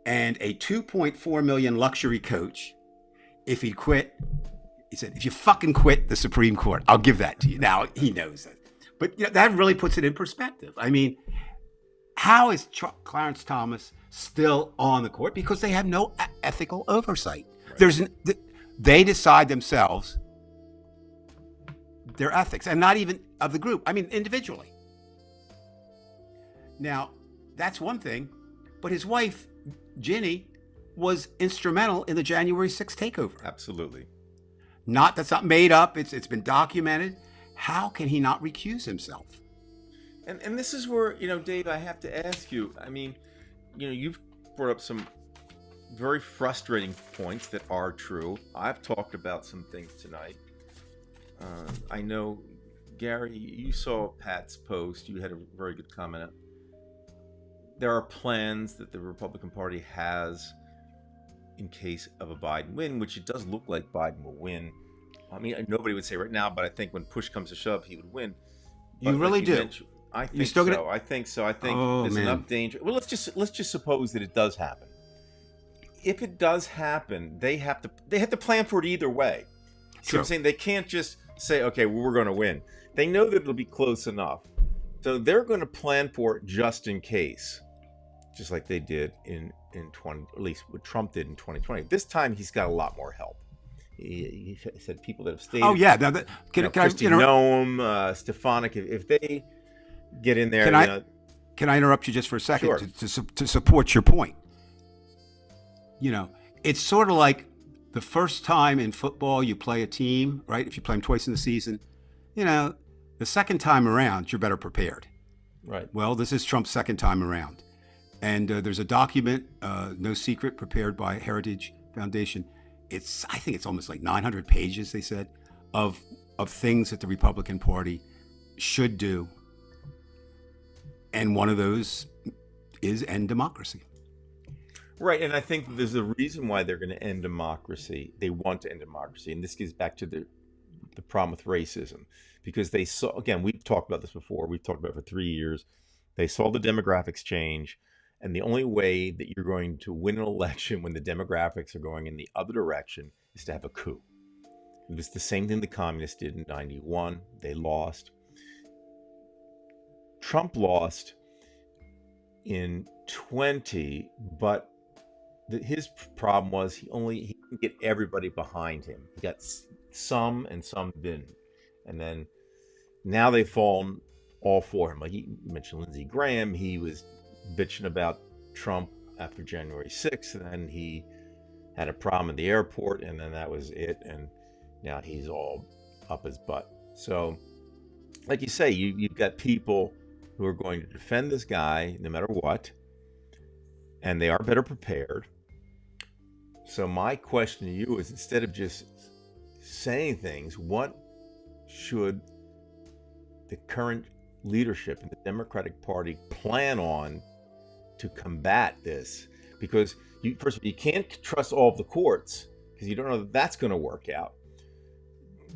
and a $2.4 million luxury coach if he quit, he said, if you fucking quit the Supreme Court, I'll give that to you. Now, he knows that. But that really puts it in perspective. I mean, how is Clarence Thomas still on the court? Because they have no ethical oversight. Right. They decide themselves their ethics, and not even of the group. I mean, individually. Now, that's one thing. But his wife, Ginny, was instrumental in the January 6th takeover. Absolutely. That's not made up. It's been documented. How can he not recuse himself? And this is where, Dave, I have to ask you. I mean, you've brought up some very frustrating points that are true. I've talked about some things tonight. I know, Gary, you saw Pat's post. You had a very good comment. There are plans that the Republican Party has in case of a Biden win, which it does look like Biden will win. I mean, nobody would say right now, but I think when push comes to shove, he would win. But you really do? I think so. I think so. I think there's enough danger. Well, let's just suppose that it does happen. If it does happen, they have to plan for it either way. See what I'm saying? They can't just say, okay, well, we're going to win. They know that it'll be close enough. So they're going to plan for it just in case. Just like they did in 20, at least what Trump did in 2020. This time he's got a lot more help. He said people that have stayed. Oh yeah, now Kristi Noem, Stefanik, if they get in there. Can I interrupt you just for a second? Sure. to support your point? It's sort of like the first time in football you play a team, right? If you play them twice in the season, the second time around you're better prepared. Right. Well, this is Trump's second time around. And there's a document, no secret, prepared by Heritage Foundation. I think it's almost like 900 pages, they said, of things that the Republican Party should do. And one of those is end democracy. Right, and I think there's a reason why they're going to end democracy. They want to end democracy, and this gets back to the problem with racism. Because they saw, again, we've talked about this before. We've talked about it for 3 years. They saw the demographics change. And the only way that you're going to win an election when the demographics are going in the other direction is to have a coup. It was the same thing the communists did in 91. They lost. Trump lost in 20, but his problem was he didn't get everybody behind him. He got some and some didn't. And then now they've fallen all for him. Like you mentioned Lindsey Graham, he was bitching about Trump after January 6th, and then he had a problem at the airport, and then that was it, and now he's all up his butt. So, like you say, you've got people who are going to defend this guy no matter what, and they are better prepared. So my question to you is, instead of just saying things, what should the current leadership in the Democratic Party plan on to combat this? Because first of all, you can't trust all of the courts because you don't know that that's going to work out.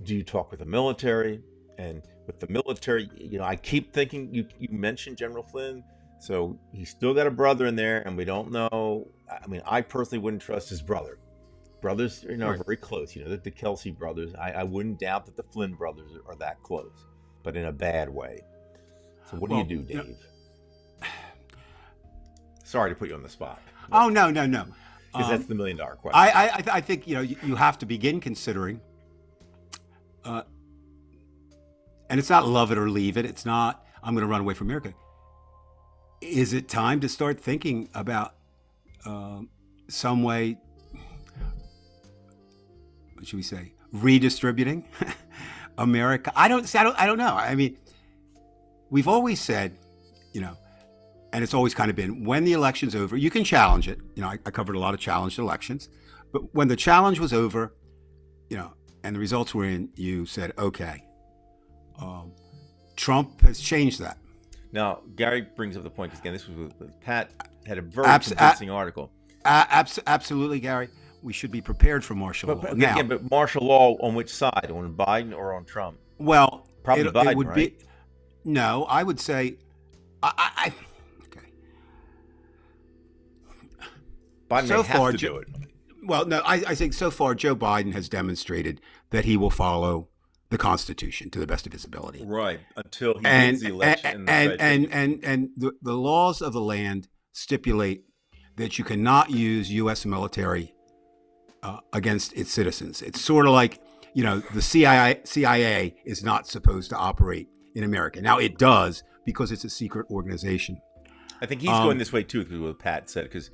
Do you talk with the military? And with the military, I keep thinking you mentioned General Flynn, so he's still got a brother in there, and we don't know. I mean, I personally wouldn't trust his brother. Brothers, are very close. The Kelsey brothers. I wouldn't doubt that the Flynn brothers are that close, but in a bad way. So what do you do, Dave? Sorry to put you on the spot. Oh, no. Because that's the $1 million question. I think, you have to begin considering, and it's not love it or leave it. It's not, I'm going to run away from America. Is it time to start thinking about some way, what should we say, redistributing America? I don't know. I mean, we've always said, and it's always kind of been, when the election's over, you can challenge it. I covered a lot of challenged elections, but when the challenge was over, and the results were in, you said, okay, Trump has changed that. Now, Gary brings up the point, because again, this was with Pat, had a very convincing article. Absolutely, Gary. We should be prepared for martial law. But martial law on which side? On Biden or on Trump? Well, probably Biden, it would right? No, I would say, okay. Biden so may have far, to do it. Well, no, I think so far Joe Biden has demonstrated that he will follow the Constitution to the best of his ability. Right. Until he wins the election. And the laws of the land stipulate that you cannot use U.S. military against its citizens. It's sort of like, the CIA is not supposed to operate in America. Now it does because it's a secret organization. I think he's going this way too, because what Pat said, because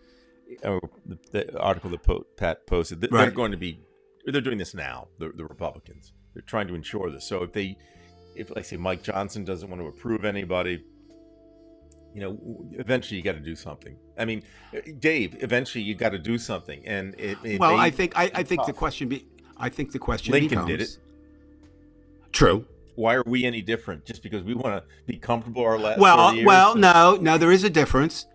the article that Pat posted, they're Right. going to be, they're doing this now, the Republicans. They're trying to ensure this. So if like say Mike Johnson doesn't want to approve anybody, eventually you got to do something. I mean, Dave, eventually you got to do something. And I think the question Lincoln becomes, did it. True. Why are we any different? Just because we want to be comfortable our last 30 years? Well, no, there is a difference.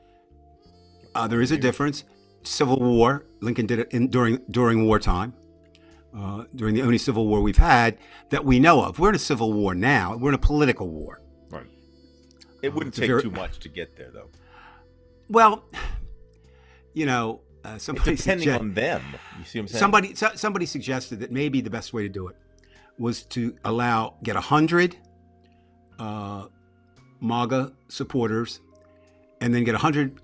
There is a difference. Civil War, Lincoln did it during wartime, during the only civil war we've had that we know of. We're in a civil war now. We're in a political war. Right. It wouldn't take too much to get there, though. Well, somebody Depending on them. You see what I'm saying? Somebody suggested that maybe the best way to do it was to get 100 MAGA supporters and then get 100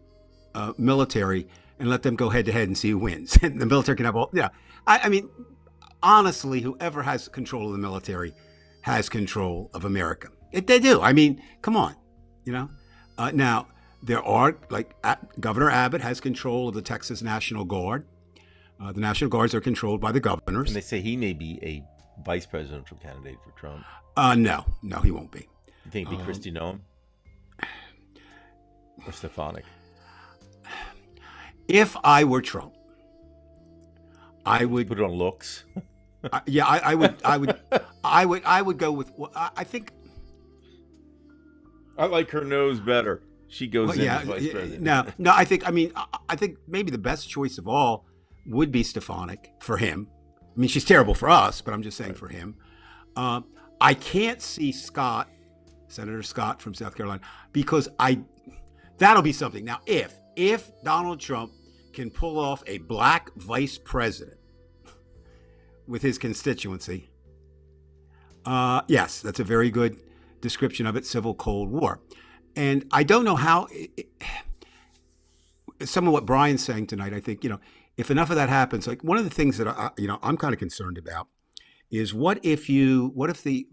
military and let them go head to head and see who wins. And the military can have all. Yeah, I mean, honestly, whoever has control of the military has control of America. They do. I mean, come on, Now there are Governor Abbott has control of the Texas National Guard. The National Guards are controlled by the governors. And they say he may be a vice presidential candidate for Trump. No, he won't be. You think it'd be Kristi Noem or Stefanik? If I were Trump, I would put it on looks. I would go with. I think. I like her nose better. She goes in as vice president. No. I think maybe the best choice of all would be Stefanik for him. I mean, she's terrible for us, but I'm just saying for him. I can't see Senator Scott from South Carolina, because that'll be something. Now, if Donald Trump can pull off a black vice president with his constituency, yes, that's a very good description of it, civil Cold War. And I don't know how, some of what Brian's saying tonight, I think, if enough of that happens, like one of the things that I'm kind of concerned about is what if the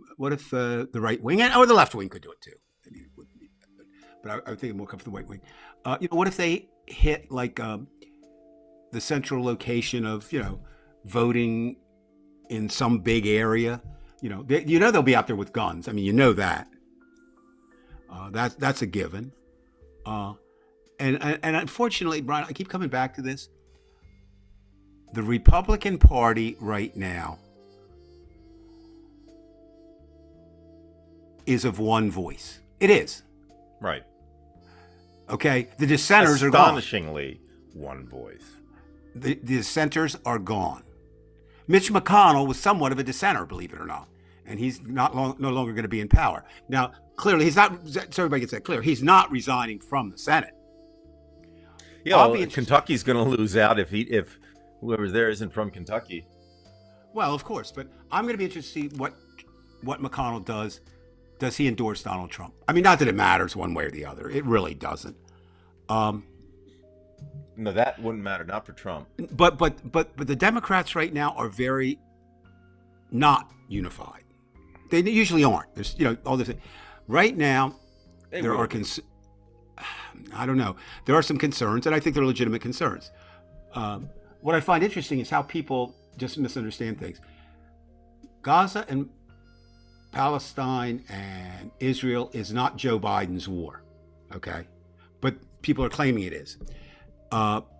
right wing or the left wing could do it too. I mean, but I think I'm more comfortable with the right wing. What if they hit the central location of voting in some big area? They'll be out there with guns. I mean, that. That's a given. And unfortunately, Brian, I keep coming back to this. The Republican Party right now is of one voice. It is. Right. Okay. The dissenters are gone. Astonishingly one voice. The dissenters are gone. Mitch McConnell was somewhat of a dissenter, believe it or not. And he's no longer going to be in power. Now, clearly, he's not, so everybody gets that clear, he's not resigning from the Senate. Yeah, Kentucky's going to lose out if whoever's there isn't from Kentucky. Well, of course, but I'm going to be interested to see what McConnell does. Does he endorse Donald Trump? I mean, not that it matters one way or the other. It really doesn't. No, that wouldn't matter, not for Trump. But the Democrats right now are very not unified. They usually aren't. There's all this. Right now, there are I don't know. There are some concerns, and I think they're legitimate concerns. What I find interesting is how people just misunderstand things. Gaza and Palestine and Israel is not Joe Biden's war, okay? But people are claiming it is.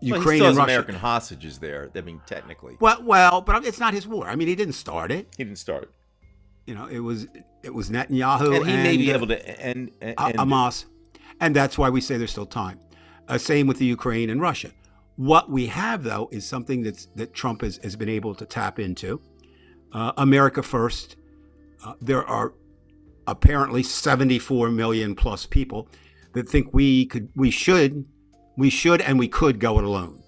Ukraine and Russia. American hostages there. I mean, technically. Well, but it's not his war. I mean, he didn't start it. He didn't start it. It was Netanyahu, and he may be able to end Hamas, and that's why we say there's still time. Same with the Ukraine and Russia. What we have, though, is something that Trump has been able to tap into. America first. There are apparently 74 million plus people that think we should, and we could go it alone.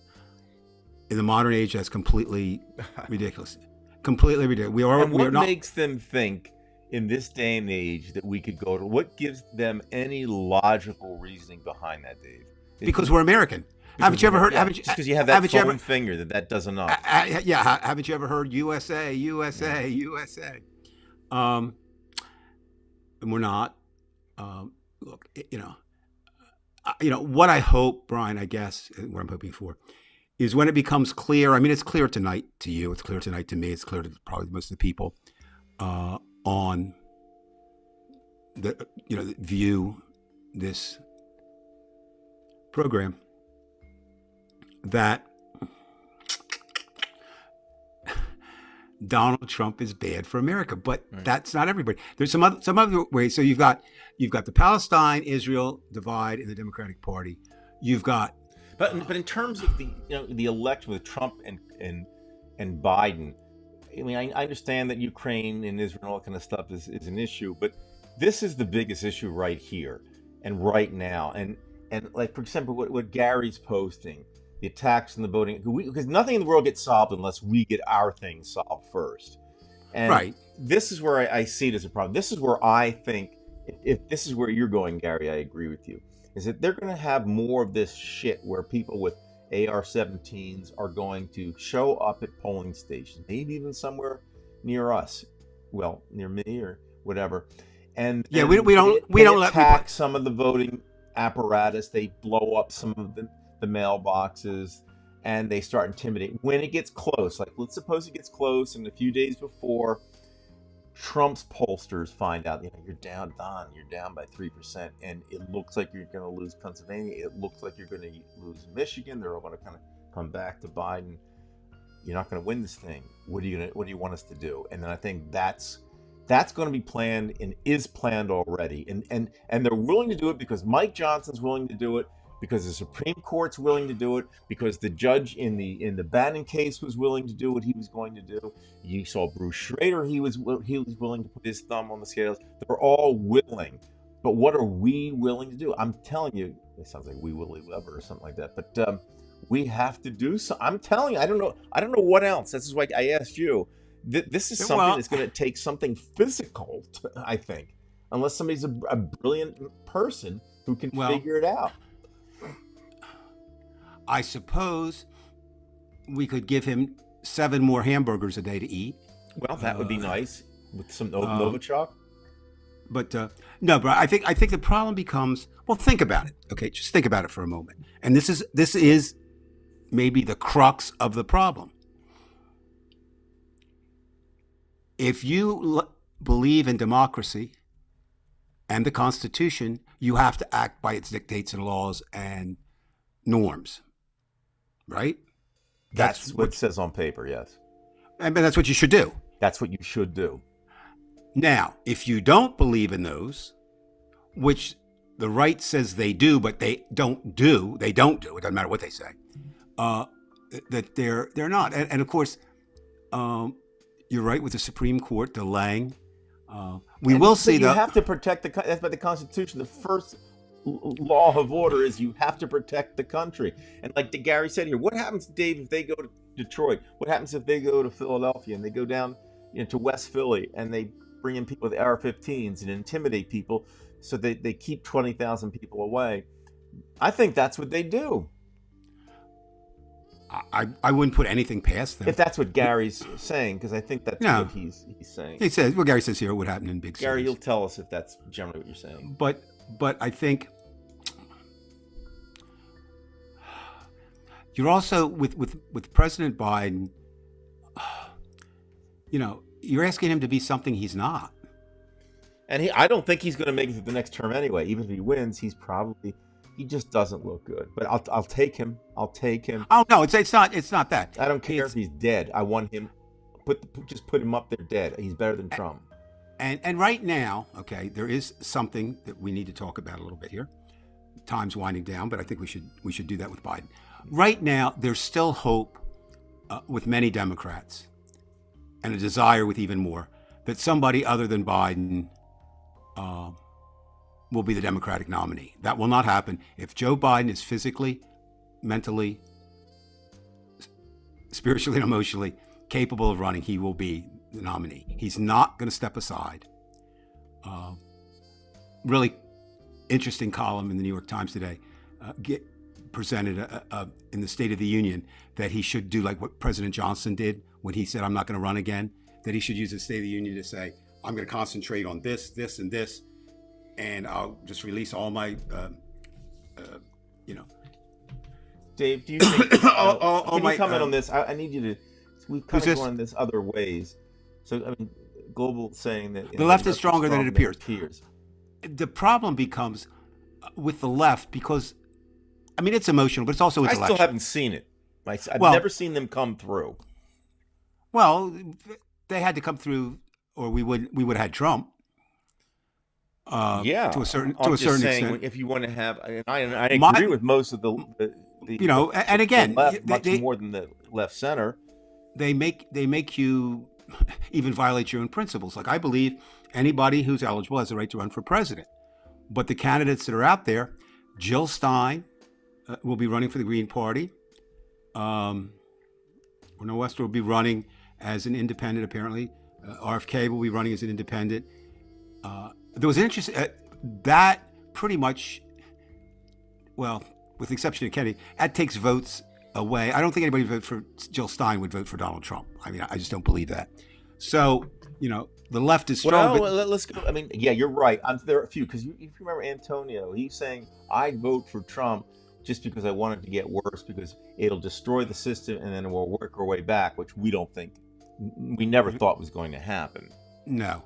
in the modern age, that's completely ridiculous. Completely ridiculous. And We are what not makes them think in this day and age that we could go to? What gives them any logical reasoning behind that, Dave? because we're American. Haven't you ever heard? Yeah, Haven't you? just because you have that Haven't you foam ever? finger that does enough. Yeah. Haven't you ever heard USA, USA, USA? And we're not. Look, what I hope, Brian. I guess what I'm hoping for is when it becomes clear. I mean, it's clear tonight to you. It's clear tonight to me. It's clear to probably most of the people on the that view this program that Donald Trump is bad for America, but that's not everybody. There's some other ways. So you've got the Palestine-Israel divide in the Democratic Party. You've got, but in terms of the election with Trump and Biden, I mean, I understand that Ukraine and Israel and all that kind of stuff is an issue, but this is the biggest issue right here and right now. And like, for example, what Gary's posting, the attacks on the voting, because nothing in the world gets solved unless we get our thing solved first. And this is where I see it as a problem. This is where I think, if this is where you're going, Gary, I agree with you, is that they're going to have more of this shit where people with AR-17s are going to show up at polling stations, maybe even somewhere near us, well, near me or whatever. And we don't let attack some of the voting apparatus. They blow up some of the mailboxes, and they start intimidating when it gets close. Like, let's suppose it gets close, and a few days before, Trump's pollsters find out, you're down, Don, you're down by 3%, and it looks like you're going to lose Pennsylvania. It looks like you're going to lose Michigan. They're all going to kind of come back to Biden. You're not going to win this thing. What do you want us to do? And then I think that's going to be planned and is planned already. And they're willing to do it because Mike Johnson's willing to do it, because the Supreme Court's willing to do it, because the judge in the Bannon case was willing to do what he was going to do. You saw Bruce Schrader; he was willing to put his thumb on the scales. They're all willing, but what are we willing to do? I'm telling you, it sounds like we will ever or something like that. But we have to do so. I'm telling you, I don't know what else. This is why I asked you. This is something that's going to take something physical, I think, unless somebody's a brilliant person who can figure it out. I suppose we could give him 7 more hamburgers a day to eat. Well, that would be nice with some Novichok. But no, but I think the problem becomes, well, think about it. Okay, just think about it for a moment. And this is maybe the crux of the problem. If you believe in democracy and the Constitution, you have to act by its dictates and laws and norms, right? That's what it says on paper, yes. And that's what you should do. That's what you should do. Now, if you don't believe in those, which the right says they do, but they don't do, it doesn't matter what they say, that they're not. And of course, you're right with the Supreme Court delaying. We will see you have to protect that's by the Constitution. The first law of order is you have to protect the country. And like Gary said here, what happens, Dave, if they go to Detroit? What happens if they go to Philadelphia and they go down to West Philly and they bring in people with AR-15s and intimidate people so they keep 20,000 people away? I think that's what they do. I wouldn't put anything past them. If that's what Gary's saying, because I think that's what he's saying. He says, well, Gary says here what happened in big cities. Gary, you'll tell us if that's generally what you're saying. But I think you're also with President Biden, you're asking him to be something he's not. And I don't think he's going to make it to the next term anyway. Even if he wins, he just doesn't look good. But I'll take him. Oh no, it's not that. I don't care if he's dead. I want him. Just put him up there dead. He's better than Trump. And right now, okay, there is something that we need to talk about a little bit here. Time's winding down, but I think we should do that with Biden. Right now, there's still hope with many Democrats, and a desire with even more, that somebody other than Biden will be the Democratic nominee. That will not happen. If Joe Biden is physically, mentally spiritually and emotionally capable of running, he will be the nominee. He's not going to step aside. Really interesting column in the New York Times today presented in the State of the Union that he should do like what President Johnson did when he said, I'm not going to run again, that he should use the State of the Union to say, I'm going to concentrate on this, this, and this, and I'll just release all my, Dave, do you think, can my, you comment on this? I need you to, we've kind who's of this? gone this other ways. So, I mean, Global saying that The left is stronger than it appears. appears. The problem becomes with the left because, I mean, it's emotional, but it's also I intellectual. still haven't seen it. I've Well- never seen them come through. Well, they had to come through, or we would have had Trump. Yeah, to a certain I'm just saying, extent. if you want to have, and I agree My- with most of the And again, the left, much they- more than the left center. they make you even violate your own principles. Like, I believe anybody who's eligible has the right to run for president. But the candidates that are out there, Jill Stein will be running for the Green Party. Orno Wester will be running as an independent, apparently. RFK will be running as an independent. There was an interesting, that pretty much, well, with the exception of Kennedy, that takes votes away. I don't think anybody who voted for Jill Stein would vote for Donald Trump. I mean, I just don't believe that. So, the left is strong. Well, let's go. I mean, yeah, you're right. There are a few, because if you remember Antonio, he's saying, I'd vote for Trump just because I want it to get worse, because it'll destroy the system and then we'll work our way back, which we never thought was going to happen. No.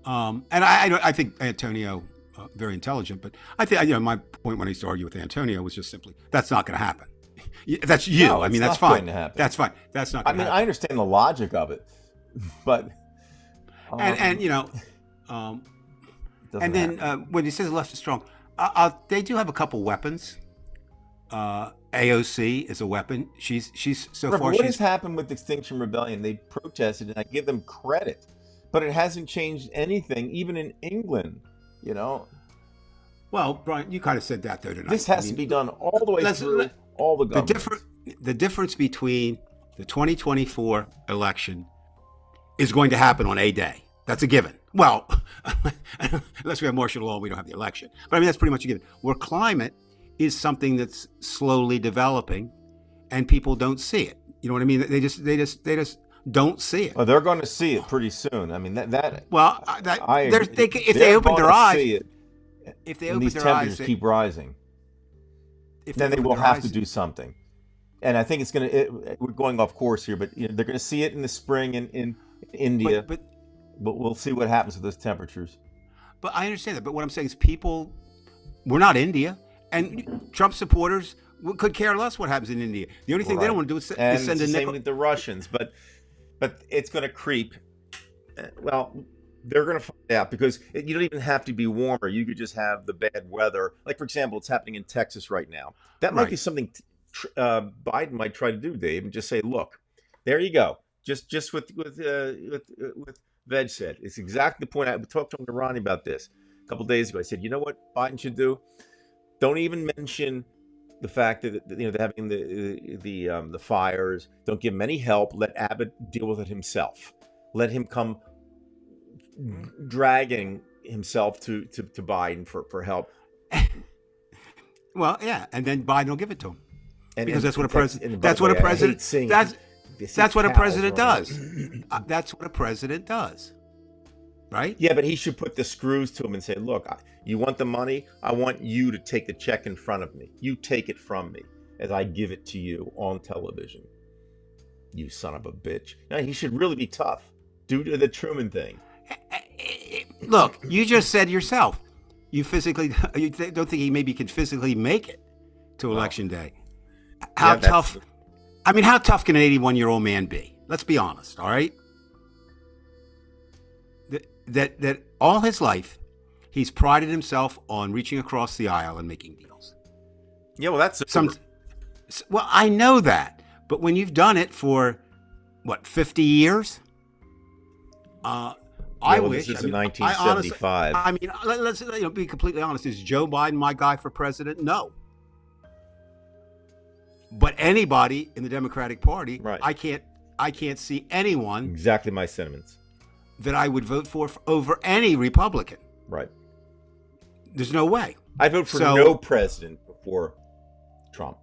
And I think Antonio, very intelligent, but I think, my point when I used to argue with Antonio was just simply, that's not going to happen. That's you. No, I mean, it's that's not fine. going to happen. That's fine. That's not I going to mean, happen. I understand the logic of it, but And then when he says the left is strong, they do have a couple weapons. AOC is a weapon. She's so far. What has happened with Extinction Rebellion? They protested, and I give them credit, but it hasn't changed anything, even in England. Well, Brian, you kind of said that though tonight. This has to be done all the way through all the governments. The difference between the 2024 election is going to happen on a day. That's a given. Well, unless we have martial law, we don't have the election. But I mean, that's pretty much a given. Where climate is something that's slowly developing, and people don't see it. You know what I mean? They just don't see it. Well, they're going to see it pretty soon. I mean, that. Well, if they open their eyes, if they open these their temperatures eyes, keep rising, then they will have to do something. And I think we're going off course here, but they're going to see it in the spring in India. But we'll see what happens with those temperatures. But I understand that. But what I'm saying is, we're not India, and Trump supporters could care less what happens in India. The only thing they don't want to do is send a nickel. Same with the Russians, but it's going to creep. Well, they're going to find out, because you don't even have to be warmer. You could just have the bad weather. Like, for example, it's happening in Texas right now. That might be something Biden might try to do, Dave, and just say, look, there you go. Just with Veg said. It's exactly the point. I talked to Ronnie about this a couple of days ago. I said, you know what Biden should do? Don't even mention the fact that they're having the fires. Don't give him any help. Let Abbott deal with it himself. Let him come dragging himself to Biden for help. Well, yeah, and then Biden will give it to him, because that's what a president. That's what a president does. That's what a president does, right? Yeah, but he should put the screws to him and say, look, you want the money? I want you to take the check in front of me. You take it from me as I give it to you on television. You son of a bitch. Now, he should really be tough. Do the Truman thing. Look, you just said yourself, you don't think he maybe can physically make it to election day. How tough? I mean, how tough can an 81-year-old man be? Let's be honest, all right? That all his life, he's prided himself on reaching across the aisle and making deals. Yeah, well, that's well, I know that, but when you've done it for 50 years, I wish. This is in 1975. I mean, let's be completely honest. Is Joe Biden my guy for president? No. But anybody in the Democratic Party, Right. I can't see anyone Exactly my sentiments. that I would vote for over any Republican. Right. There's no way. I vote for no president before Trump.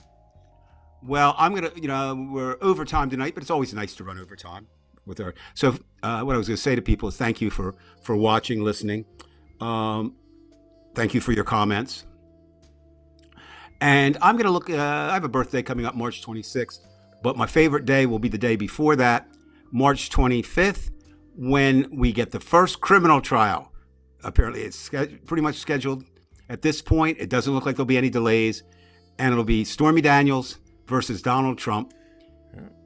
Well, I'm going to, we're overtime tonight, but it's always nice to run overtime with our. So what I was going to say to people is thank you for watching, listening. Thank you for your comments. And I'm going to look, I have a birthday coming up March 26th, but my favorite day will be the day before that, March 25th, when we get the first criminal trial. Apparently it's pretty much scheduled at this point. It doesn't look like there'll be any delays, and it'll be Stormy Daniels versus Donald Trump,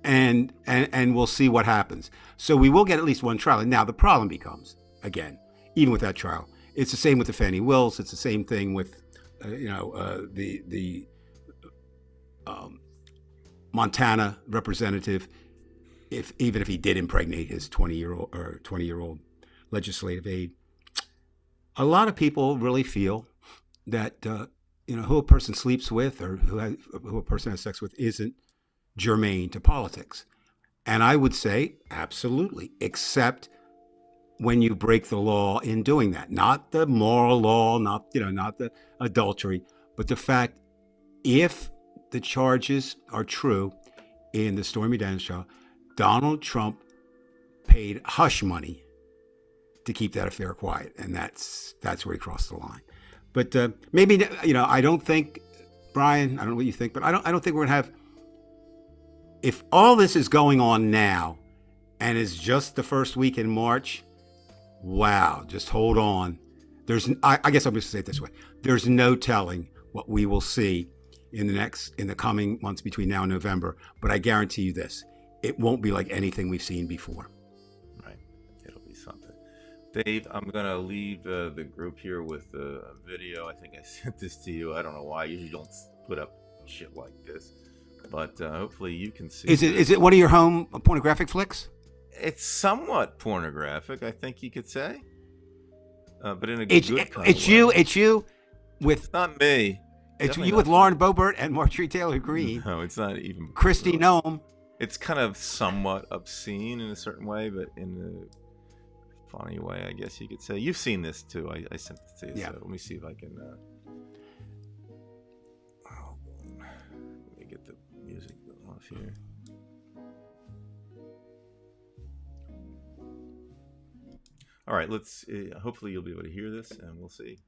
and we'll see what happens. So we will get at least one trial. And now the problem becomes, again, even with that trial, it's the same with the Fannie Wills. It's the same thing with, the Montana representative. Even if he did impregnate his 20-year-old legislative aide, a lot of people really feel that who a person sleeps with or who a person has sex with isn't germane to politics. And I would say absolutely, except when you break the law in doing that. Not the moral law, not the adultery, but the fact if the charges are true in the Stormy Daniels trial, Donald Trump paid hush money to keep that affair quiet, and that's where he crossed the line. But maybe I don't think, Brian, I don't know what you think, but I don't think we're gonna have. If all this is going on now, and is just the first week in March, wow, just hold on. I guess I'm just gonna say it this way: there's no telling what we will see in the coming months between now and November. But I guarantee you this: it won't be like anything we've seen before. Right. It'll be something. Dave, I'm going to leave the group here with a video. I think I sent this to you. I don't know why. I usually don't put up shit like this. But hopefully you can see. Is it one of your home pornographic flicks? It's somewhat pornographic, I think you could say. But in a good kind of way. It's you with. It's not me. It's Definitely you with not Lauren Boebert and Marjorie Taylor Greene. No, it's not even. Christy Nome. It's kind of somewhat obscene in a certain way, but in a funny way, I guess you could say. You've seen this too. I sent this to you. Yeah. So let me see if I can. Let me get the music off here. All right, let's. Hopefully, you'll be able to hear this, and we'll see.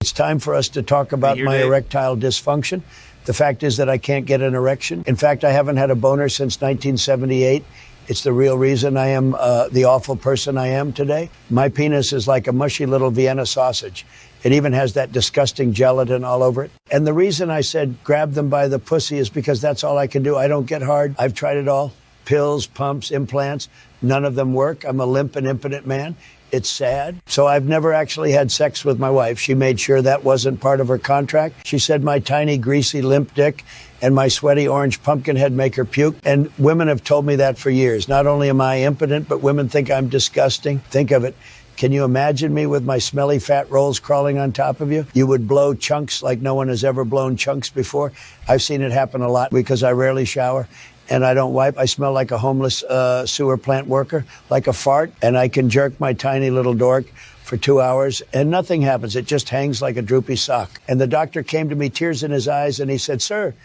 It's time for us to talk about my erectile dysfunction. The fact is that I can't get an erection. In fact, I haven't had a boner since 1978. It's the real reason I am the awful person I am today. My penis is like a mushy little Vienna sausage. It even has that disgusting gelatin all over it. And the reason I said grab them by the pussy is because that's all I can do. I don't get hard. I've tried it all. Pills, pumps, implants. None of them work. I'm a limp and impotent man. It's sad. So I've never actually had sex with my wife. She made sure that wasn't part of her contract. She said my tiny, greasy, limp dick and my sweaty orange pumpkin head make her puke. And women have told me that for years. Not only am I impotent, but women think I'm disgusting. Think of it. Can you imagine me with my smelly fat rolls crawling on top of you? You would blow chunks like no one has ever blown chunks before. I've seen it happen a lot because I rarely shower. And I don't wipe. I smell like a homeless sewer plant worker, like a fart. And I can jerk my tiny little dork for 2 hours and nothing happens. It just hangs like a droopy sock. And the doctor came to me, tears in his eyes, and he said, sir,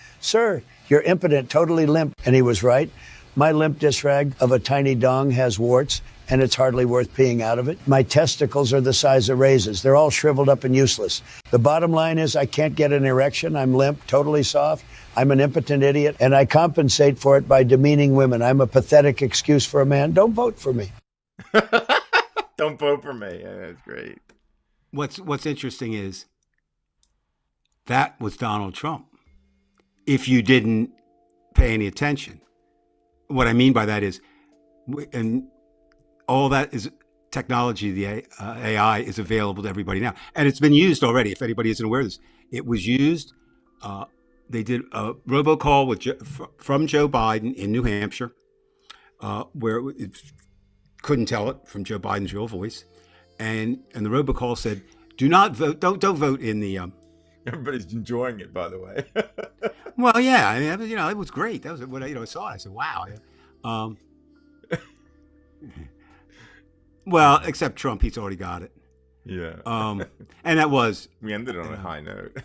you're impotent, totally limp. And he was right. My limp disc rag of a tiny dong has warts, and it's hardly worth peeing out of it. My testicles are the size of raisins. They're all shriveled up and useless. The bottom line is I can't get an erection. I'm limp, totally soft. I'm an impotent idiot, and I compensate for it by demeaning women. I'm a pathetic excuse for a man. Don't vote for me. Don't vote for me. Yeah, that's great. What's interesting is that was Donald Trump. If you didn't pay any attention, what I mean by that is, and all that is technology, the AI is available to everybody now, and it's been used already. If anybody isn't aware of this, it was used. They did a robocall from Joe Biden in New Hampshire, where it couldn't tell it from Joe Biden's real voice. and the robocall said, "Do not vote. Don't vote in the." Everybody's enjoying it, by the way. Well, yeah, I mean, it was great. That was what I saw. I said, "Wow." Well, except Trump, he's already got it. Yeah. And that was. We ended on a high note.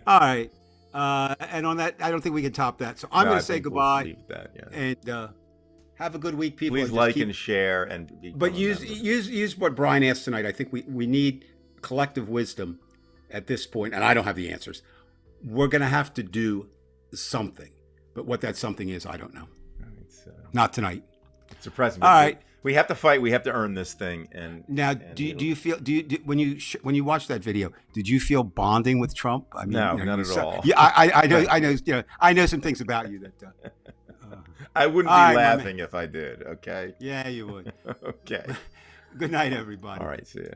All right. And on that, I don't think we can top that. So I'm going to say goodbye. We'll leave that, yeah. And have a good week, people. Please like and share, and but use what Brian asked tonight. I think we need collective wisdom at this point, and I don't have the answers. We're going to have to do something, but what that something is, I don't know. Not tonight. It's surprising. All right. We have to fight. We have to earn this thing. And now, do you feel? When you watched that video, did you feel bonding with Trump? I mean, no, not at all. Yeah, I know. I know some things about you that. I wouldn't be laughing if I did. Okay. Yeah, you would. Okay. Good night, everybody. All right. See ya.